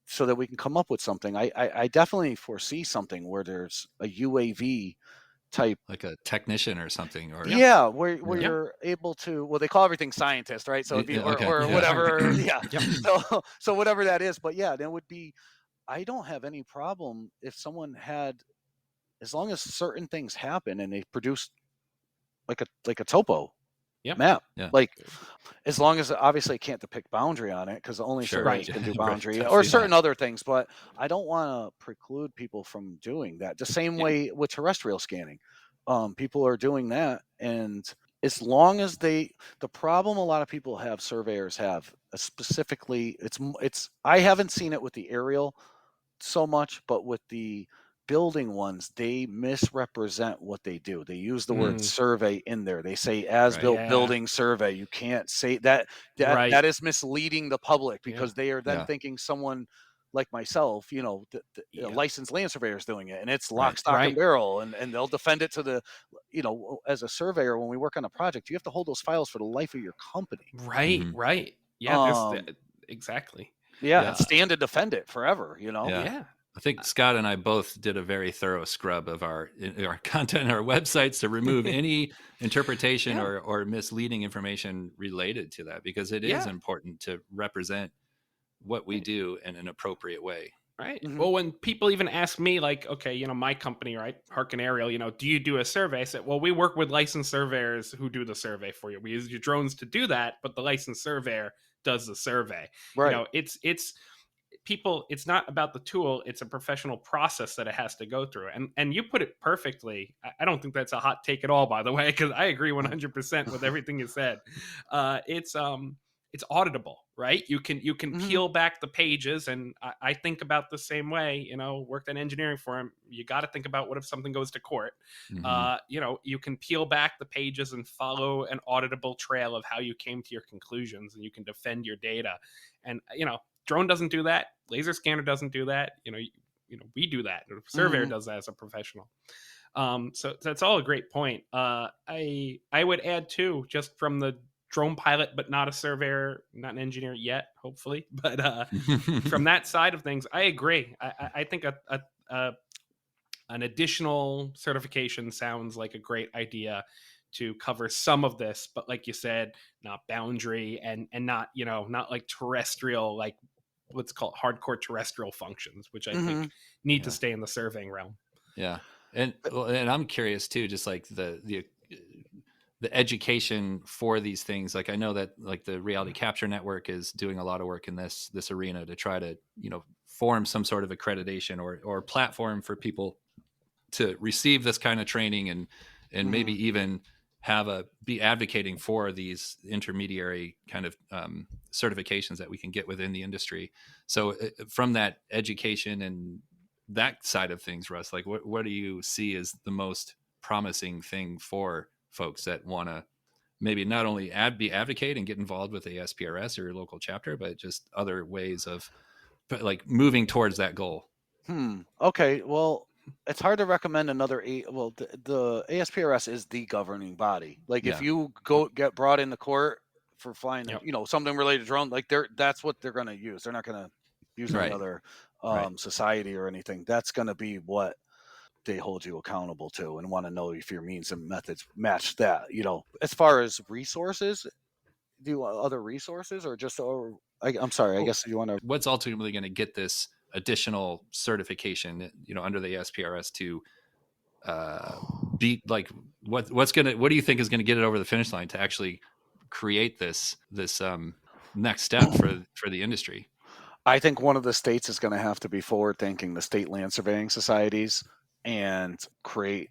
so that we can come up with something. I definitely foresee something where there's a UAV type, Like a technician or something, or yeah, where Yeah. you're able to, well, they call everything scientist, right? So it'd be, Yeah, okay, or yeah. whatever, yeah. Yep. So whatever that is, but yeah, that would be. I don't have any problem if someone had, as long as certain things happen and they produce like a topo Yep. map, Yeah. like, as long as obviously it can't depict boundary on it, because only Sure. surveyors Right. can do Right, boundary or definitely certain not. other things, but I don't want to preclude people from doing that. The same Yeah. way with terrestrial scanning, people are doing that, and as long as the problem a lot of people have, surveyors have, specifically, it's I haven't seen it with the aerial so much, but with the building ones, they misrepresent what they do. They use the word survey in there. They say as Right. built Yeah. building survey. You can't say that. Right. That is misleading the public, Yeah. because they are then Yeah. thinking someone like myself, the Yep. licensed land surveyor is doing it, and it's lock, Right. stock, and Right. barrel, and they'll defend it to the, as a surveyor, when we work on a project, you have to hold those files for the life of your company. Right. Mhm. Right. Yeah. Um, Exactly. yeah, and stand to defend it forever. Yeah. Yeah. I think Scott and I both did a very thorough scrub of our content and our websites to remove any interpretation Yeah. or misleading information related to that, because it is Yeah. important to represent what we do in an appropriate way. Right. Mhm. Well, when people even ask me, like, okay, my company, right, Harkin Aerial, do you do a survey? I said, well, we work with licensed surveyors who do the survey for you. We use your drones to do that, but the licensed surveyor does the survey. Right. It's people. It's not about the tool; it's a professional process that it has to go through. And you put it perfectly. I don't think that's a hot take at all, by the way, because I agree 100% with everything you said. It's auditable, right? You can Mhm. peel back the pages, and I think about the same way. Worked in engineering firm. You got to think about, what if something goes to court? Mhm. You can peel back the pages and follow an auditable trail of how you came to your conclusions, and you can defend your data. And drone doesn't do that. Laser scanner doesn't do that. We do that. The surveyor Mhm. does that as a professional. So that's all a great point. I would add too, just from the drone pilot, but not a surveyor, not an engineer yet, hopefully. But from that side of things, I agree. I think an additional certification sounds like a great idea to cover some of this, but like you said, not boundary and not not like terrestrial, like what's called hardcore terrestrial functions, which I think Mhm. need to Yeah. stay in the surveying realm. Yeah. And I'm curious too, just like the education for these things. Like, I know that like the Reality Capture Network is doing a lot of work in this arena to try to, form some sort of accreditation or platform for people to receive this kind of training, and maybe Mhm. even be advocating for these intermediary kind of certifications that we can get within the industry. So from that education and that side of things, Russ, like what do you see as the most promising thing for folks that want to maybe not only advocate and get involved with ASPRS or your local chapter, but just other ways of like moving towards that goal? Okay. Well, it's hard to recommend another the ASPRS is the governing body. Like if Yeah. you go get brought into court for flying, Yep. something related to drone, like that's what they're going to use. They're not going to use any Right. other Right. society or anything. That's going to be what they hold you accountable to, and want to know if your means and methods match that. As far as resources, do other resources or just? I'm sorry. I guess you want to. What's ultimately going to get this additional certification, under the ASPRS to be like what do you think is going to get it over the finish line to actually create this next step for the industry? I think one of the states is going to have to be forward thinking, the state land surveying societies, and create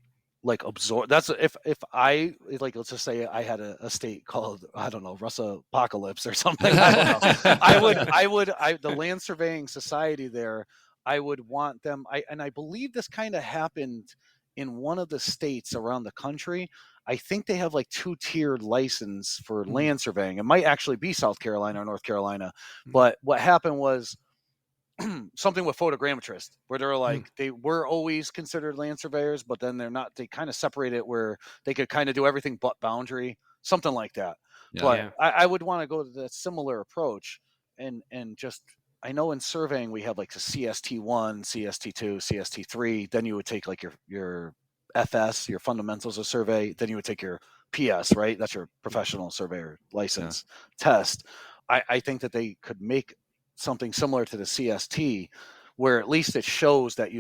absorb. That's if I let's just say I had a state called, I don't know, Russ Apocalypse or something. I don't know. The land surveying society there, I would want them. I believe this kind of happened in one of the states around the country. I think they have like 2-tiered license for land surveying. It might actually be South Carolina or North Carolina. But what happened was something with photogrammetrists, where they're like, they were always considered land surveyors, but then they're not. They kind of separate it where they could kind of do everything but boundary, something like that. Yeah. But Yeah. I would want to go to that similar approach, and just, I know in surveying we have like the CST1, CST2, CST3. Then you would take like your FS, your fundamentals of survey. Then you would take your PS, right? That's your professional surveyor license test. I think that they could make something similar to the CST, where at least it shows that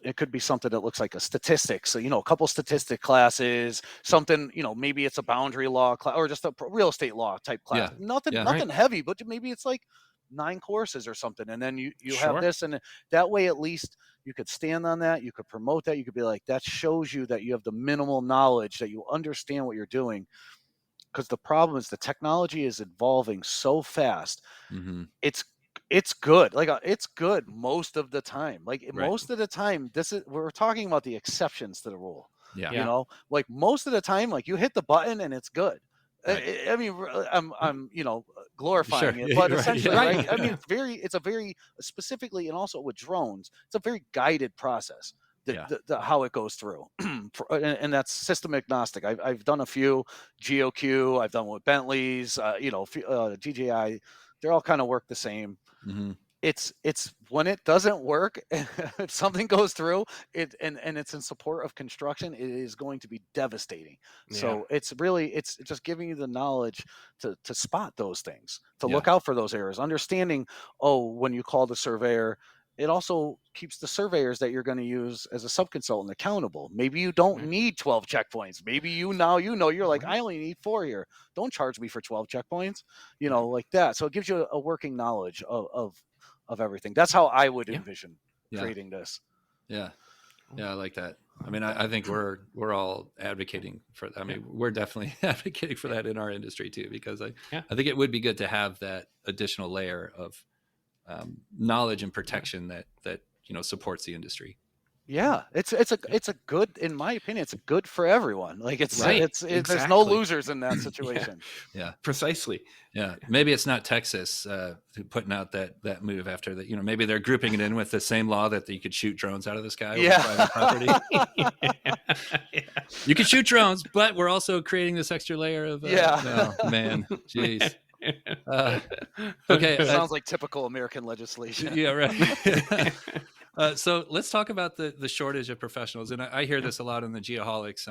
it could be something that looks like a statistics. So, a couple statistic classes, something, maybe it's a boundary law class or just a real estate law type class. Yeah. Nothing Right. heavy, but maybe it's like 9 courses or something. And then you have Sure. this, and that way, at least you could stand on that. You could promote that. You could be like, that shows you that you have the minimal knowledge, that you understand what you're doing. Because the problem is the technology is evolving so fast. Mm-hmm. It's good. Like it's good most of the time. Like Right. most of the time, we're talking about the exceptions to the rule. Yeah. Yeah. Like most of the time, like you hit the button and it's good. Right. I mean, I'm glorifying Sure. it, but Right, essentially, yeah. right? I mean, it's a very specifically, and also with drones, it's a very guided process. Yeah. How it goes through, and that's system agnostic. I've done a few GeoQ. I've done with Bentley's, DJI. They're all kind of work the same. Mm-hmm. It's when it doesn't work, if something goes through it and it's in support of construction, it is going to be devastating. So it's just giving you the knowledge to spot those things, to look out for those errors, understanding, when you call the surveyor, it also keeps the surveyors that you're going to use as a subconsultant accountable. Maybe you don't need 12 checkpoints. Maybe you're like, I only need 4 here. Don't charge me for 12 checkpoints, like that. So it gives you a working knowledge of everything. That's how I would envision creating this. Yeah. I like that. I mean, I think we're all advocating for that. I mean, we're definitely advocating for that in our industry too, because I think it would be good to have that additional layer of knowledge and protection that supports the industry. Yeah, it's a good, in my opinion, it's good for everyone. Like it's Exactly. There's no losers in that situation. Yeah, precisely. Yeah, maybe it's not Texas putting out that move after that. Maybe they're grouping it in with the same law that you could shoot drones out of the sky over private property. You can shoot drones, but we're also creating this extra layer of oh man, jeez. Okay, sounds like typical American legislation. Yeah, right. So let's talk about the shortage of professionals, and I hear this a lot in the Geoholics.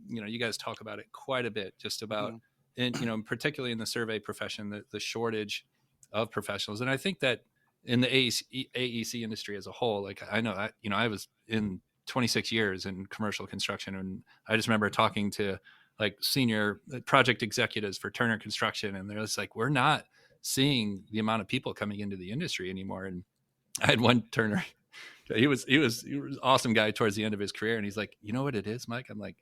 You guys talk about it quite a bit, just about, and particularly in the survey profession, the shortage of professionals. And I think that in the AEC industry as a whole, like I know, I was in 26 years in commercial construction, and I just remember talking to like senior project executives for Turner Construction, and they're just like, we're not seeing the amount of people coming into the industry anymore. And I had one Turner. He was an awesome guy towards the end of his career. And he's like, you know what it is, Mike? I'm like,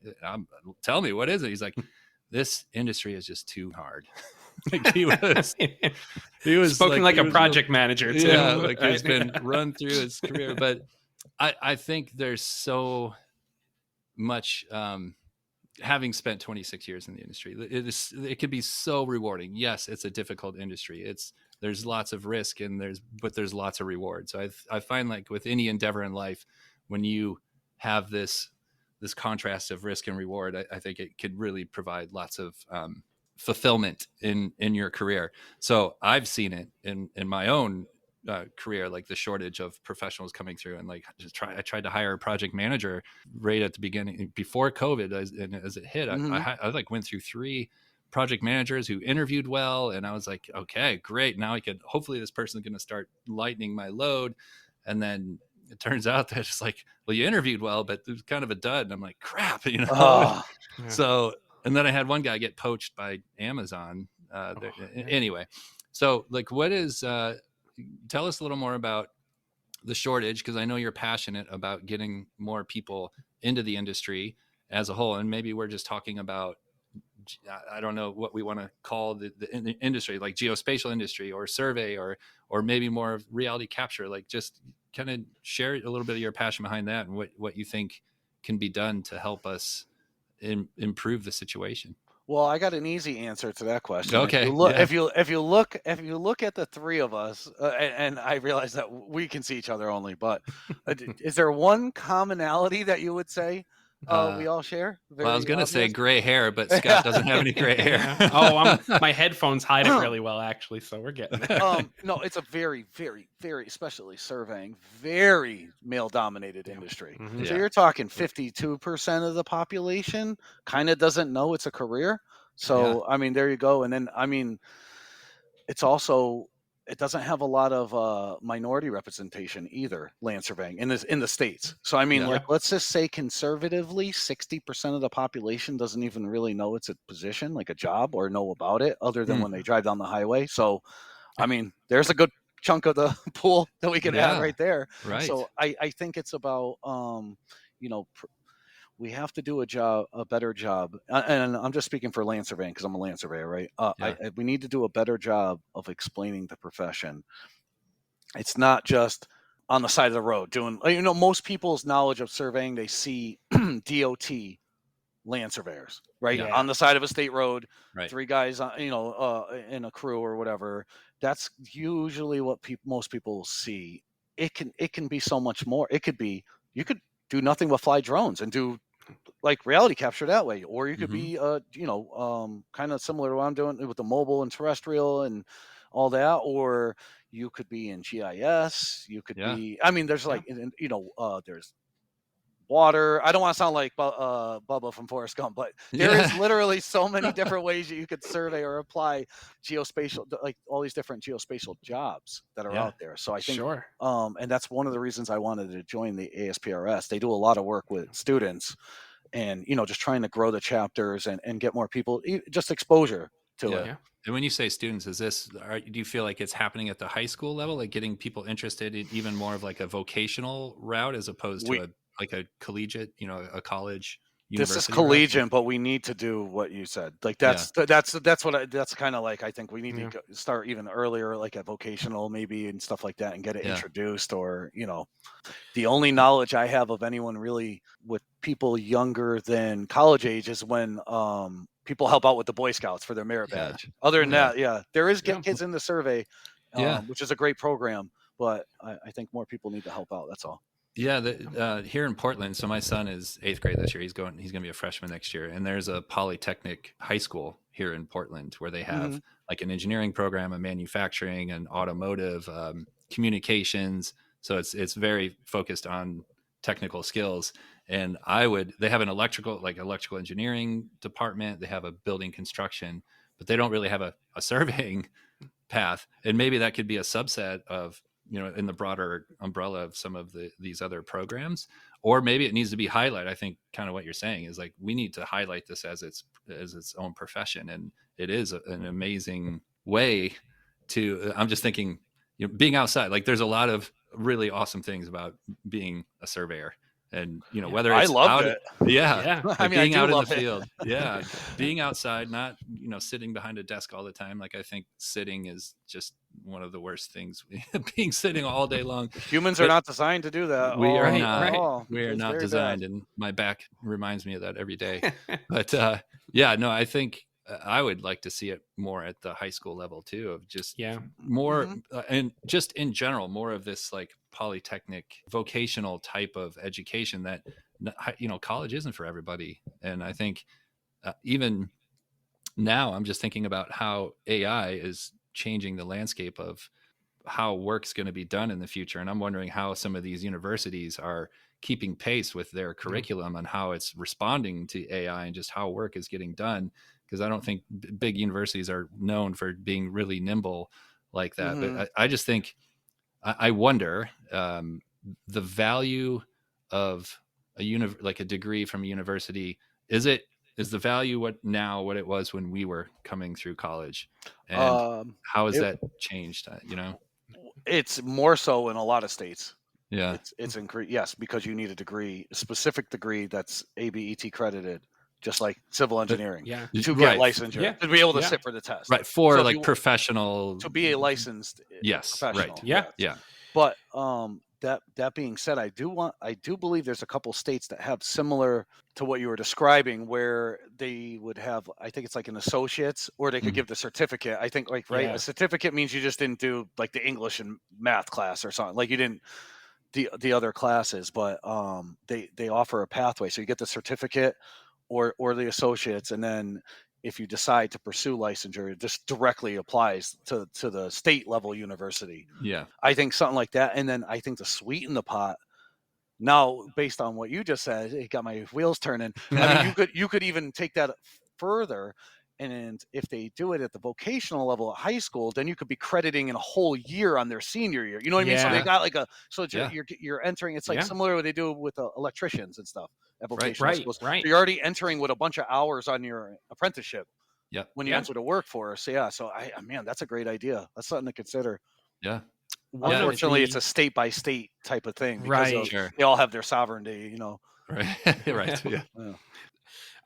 tell me, what is it? He's like, this industry is just too hard. Like he was spoken like a project manager too. Yeah, like he's been run through his career. But I think there's so much, having spent 26 years in the industry, it could be so rewarding. Yes, it's a difficult industry. There's lots of risk but there's lots of reward. So I find like with any endeavor in life, when you have this contrast of risk and reward, I think it could really provide lots of fulfillment in your career. So I've seen it in my own career, like the shortage of professionals coming through, and like I tried to hire a project manager right at the beginning before COVID, and as it hit, I like went through 3 project managers who interviewed well, and I was like, okay, great, now I could, hopefully this person's going to start lightening my load. And then it turns out that it's like, well, you interviewed well, but it was kind of a dud. And I'm like, crap, you know. Oh. So, and then I had one guy get poached by Amazon. Anyway, so like, what is tell us a little more about the shortage, because I know you're passionate about getting more people into the industry as a whole, and maybe we're just talking about, I don't know what we want to call the industry, like geospatial industry or survey, or maybe more of reality capture. Like, just kind of share a little bit of your passion behind that, and what you think can be done to help us improve the situation. Well, I got an easy answer to that question. Okay. If you look at the 3 of us, and I realize that we can see each other only, but is there one commonality that you would say we all share? Well, I was going to say gray hair, but Scott doesn't have any gray hair. Oh, my headphones hide it really well, actually, so we're getting there. No, it's a very, very, very, especially surveying, very male-dominated industry. So you're talking 52% of the population kind of doesn't know it's a career. So, I mean, there you go. And then, I mean, it's also, it doesn't have a lot of minority representation either, land surveying in the States. So, I mean, like, let's just say conservatively, 60% of the population doesn't even really know it's a position, like a job, or know about it other than when they drive down the highway. So, I mean, there's a good chunk of the pool that we can have right there. Right. So I think it's about, you know, we have to do a better job. And I'm just speaking for land surveying because I'm a land surveyor, right? We need to do a better job of explaining the profession. It's not just on the side of the road doing, you know, most people's knowledge of surveying, they see DOT land surveyors, right? On the side of a state road, 3 guys, you know, in a crew or whatever. That's usually what most people see. It can be so much more. It could be, you could do nothing but fly drones and do like reality capture that way, or you could be you know, kind of similar to what I'm doing with the mobile and terrestrial and all that, or you could be in GIS. You could be, I mean, there's like, you know, there's water. I don't want to sound like Bubba from Forrest Gump, but there is literally so many different ways that you could survey or apply geospatial, like all these different geospatial jobs that are out there. So I think, and that's one of the reasons I wanted to join the ASPRS. They do a lot of work with students, and, you know, just trying to grow the chapters and get more people, just exposure to it. And when you say students, do you feel like it's happening at the high school level, like getting people interested in even more of like a vocational route as opposed to a collegiate, you know, a college? This is collegiate, but we need to do what you said. Like that's kind of like, I think we need to start even earlier, like at vocational maybe and stuff like that, and get it introduced. Or, you know, the only knowledge I have of anyone really with people younger than college age is when people help out with the Boy Scouts for their merit badge. Other than that, there is Get Kids in the Survey, which is a great program, but I think more people need to help out. That's all. Yeah, here in Portland. So my son is 8th grade this year. He's going to be a freshman next year. And there's a polytechnic high school here in Portland where they have like an engineering program, a manufacturing, and automotive, communications. So it's very focused on technical skills. And they have an electrical engineering department. They have a building construction, but they don't really have a surveying path. And maybe that could be a subset of, you know, in the broader umbrella of some of these other programs, or maybe it needs to be highlighted. I think kind of what you're saying is like, we need to highlight this as its own profession. And it is an amazing way to, I'm just thinking, you know, being outside, like there's a lot of really awesome things about being a surveyor. And, you know, whether it's it. Like I mean, being out in the field, being outside, not, you know, sitting behind a desk all the time. Like, I think sitting is just one of the worst things. Being sitting all day long. Humans are not designed to do that. We are not. We are not designed, and my back reminds me of that every day. But I think I would like to see it more at the high school level too, of just more and just in general, more of this like polytechnic vocational type of education that, college isn't for everybody. And I think even now I'm just thinking about how AI is changing the landscape of how work's going to be done in the future. And I'm wondering how some of these universities are keeping pace with their curriculum and how it's responding to AI and just how work is getting done. Because I don't think big universities are known for being really nimble like that. But I just think, I wonder the value of like a degree from a university. Is the value what it was when we were coming through college, and how has that changed? It's more so in a lot of states. Yeah, it's increased. Yes, because you need a specific degree that's ABET credited, just like civil engineering. To get licensure, to be able to sit for the test. Right, for like professional, to be a licensed professional. Right. Yeah. But that being said, I do believe there's a couple states that have similar to what you were describing, where they would have, I think it's like an associate's, or they could give the certificate. I think a certificate means you just didn't do like the English and math class or something, like you didn't the other classes, but they offer a pathway. So you get the certificate or the associates, and then if you decide to pursue licensure, it just directly applies to the state level university. Yeah. I think something like that. And then I think to sweeten the pot, now based on what you just said, it got my wheels turning. I mean, you could even take that further. And if they do it at the vocational level at high school, then you could be crediting in a whole year on their senior year. You know what I mean? So they got like you're entering. It's like similar to what they do with electricians and stuff at vocational schools. Right. So you're already entering with a bunch of hours on your apprenticeship. Yep. When you enter the workforce. So man, that's a great idea. That's something to consider. Yeah. Unfortunately, it's a state by state type of thing, because they all have their sovereignty. Right. Right. Yeah.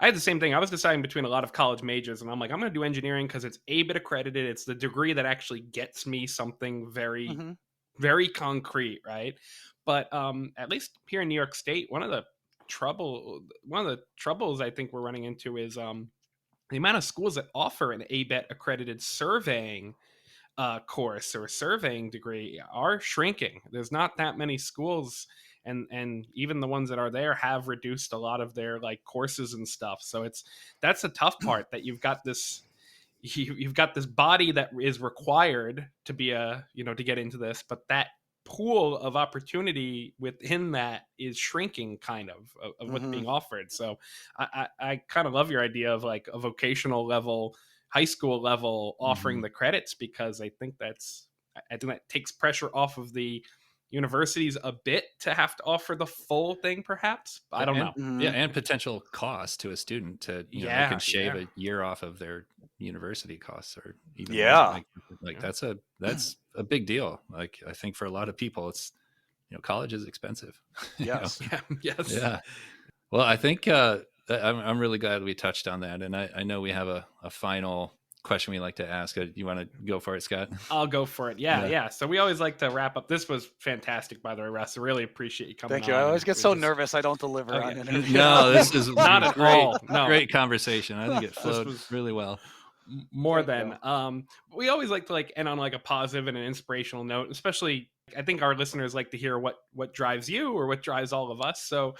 I had the same thing. I was deciding between a lot of college majors, and I'm like, I'm going to do engineering because it's ABET accredited. It's the degree that actually gets me something very, very concrete, right? But at least here in New York State, one of the troubles I think we're running into is the amount of schools that offer an ABET accredited surveying course or surveying degree are shrinking. There's not that many schools. And even the ones that are there have reduced a lot of their like courses and stuff. So that's the tough part, that you've got this body that is required to be to get into this, but that pool of opportunity within that is shrinking kind of what's being offered. So I kind of love your idea of like a vocational level, high school level offering the credits, because I think that takes pressure off of the universities a bit to have to offer the full thing, perhaps. I don't know. Yeah, and potential cost to a student to they can shave a year off of their university costs, or even that's a big deal. Like, I think for a lot of people, it's college is expensive. Yes. Yes. Yeah. Well, I think I'm really glad we touched on that, and I know we have a final question we like to ask. You want to go for it, Scott? I'll go for it. Yeah. So we always like to wrap up. This was fantastic, by the way, Russ. I really appreciate you coming. Thank you. I always get so nervous I don't deliver on it. No, this is not at all. No. Great conversation. I think it flowed really well. More than we always like to end on like a positive and an inspirational note. Especially, I think our listeners like to hear what drives you or what drives all of us. So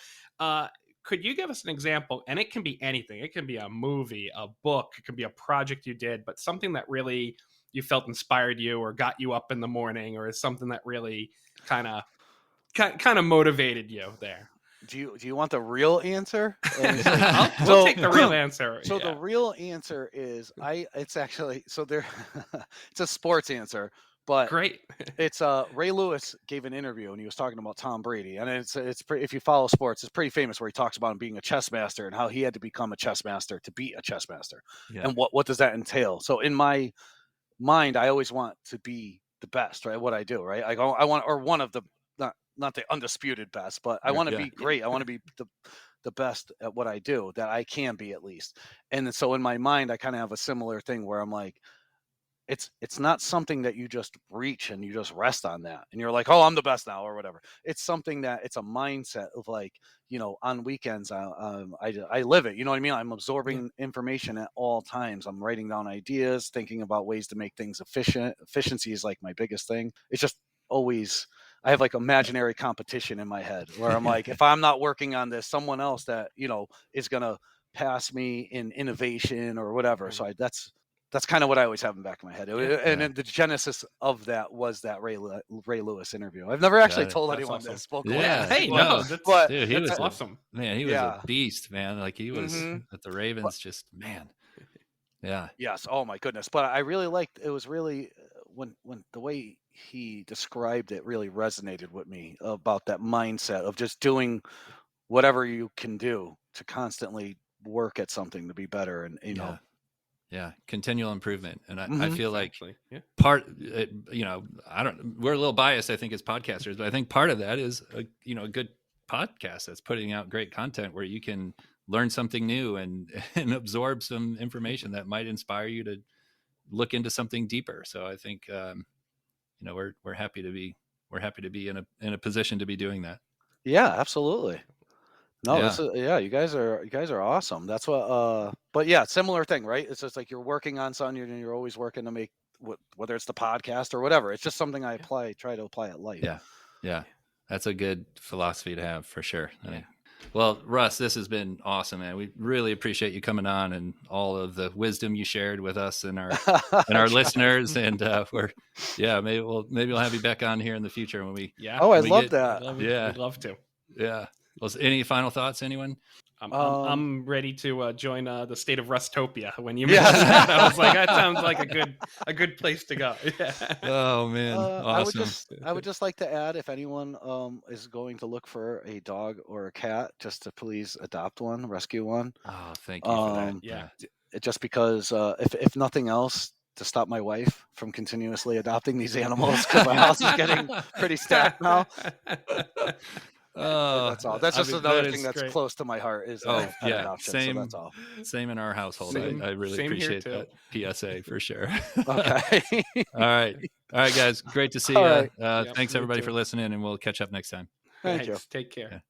could you give us an example? And it can be anything. It can be a movie, a book, it can be a project you did, but something that really you felt inspired you or got you up in the morning, or is something that really kind of motivated you there. Do you want the real answer? We'll take the real answer. So the real answer is it's a sports answer. But great. It's Ray Lewis gave an interview and he was talking about Tom Brady, and it's pretty, if you follow sports, it's pretty famous, where he talks about him being a chess master and how he had to become a chess master to be a chess master, and what does that entail. So in my mind, I always want to be the best, right? What I do, right? I want, or one of the not the undisputed best, but I want to be great. I want to be the best at what I do that I can be, at least. And so in my mind, I kind of have a similar thing where I'm like, it's not something that you just reach and you just rest on that and you're like, oh, I'm the best now or whatever. It's something that it's a mindset of like, on weekends, I live it. You know what I mean? I'm absorbing information at all times. I'm writing down ideas, thinking about ways to make things efficient. Efficiency is like my biggest thing. It's just always, I have like imaginary competition in my head where I'm like, if I'm not working on this, someone else that, you know, is going to pass me in innovation or whatever. So that's kind of what I always have in the back of my head. And then the genesis of that was that Ray Lewis interview. I've never actually told anyone this. Yeah. Hey, no, but dude, he was awesome. Man, he was a beast, man. Like he was at the Ravens, just man. Yeah. Yes. Oh my goodness. But I really liked, it was really when the way he described it really resonated with me about that mindset of just doing whatever you can do to constantly work at something to be better. And, you know, continual improvement. And I feel like we're a little biased, I think, as podcasters, but I think part of that is a good podcast that's putting out great content where you can learn something new and absorb some information that might inspire you to look into something deeper. So I think we're happy to be in a position to be doing that. Yeah, absolutely. No, this is, you guys are awesome. That's what but yeah, similar thing, right? It's just like you're working on something, you're always working to make whether it's the podcast or whatever. It's just something I try to apply at life. Yeah. That's a good philosophy to have for sure. Well, Russ, this has been awesome, man. We really appreciate you coming on and all of the wisdom you shared with us and our listeners. And maybe we'll have you back on here in the future when we. Yeah. Oh, I'd love that. I'd love to. Yeah. Well, any final thoughts, anyone? I'm ready to join the state of Rustopia. When you mentioned that, I was like, that sounds like a good place to go. Oh man, awesome. I would just like to add, if anyone is going to look for a dog or a cat, just to please adopt one, rescue one. Oh, thank you for that. Yeah, just because if nothing else, to stop my wife from continuously adopting these animals, because my house is getting pretty stacked now. That's all. That's just another thing that's close to my heart is adoption. Same. So that's all. Same in our household. I really appreciate that PSA for sure. Okay. All right, guys. Great to see you. Thanks everybody for listening, and we'll catch up next time. Thank you. Take care. Yeah.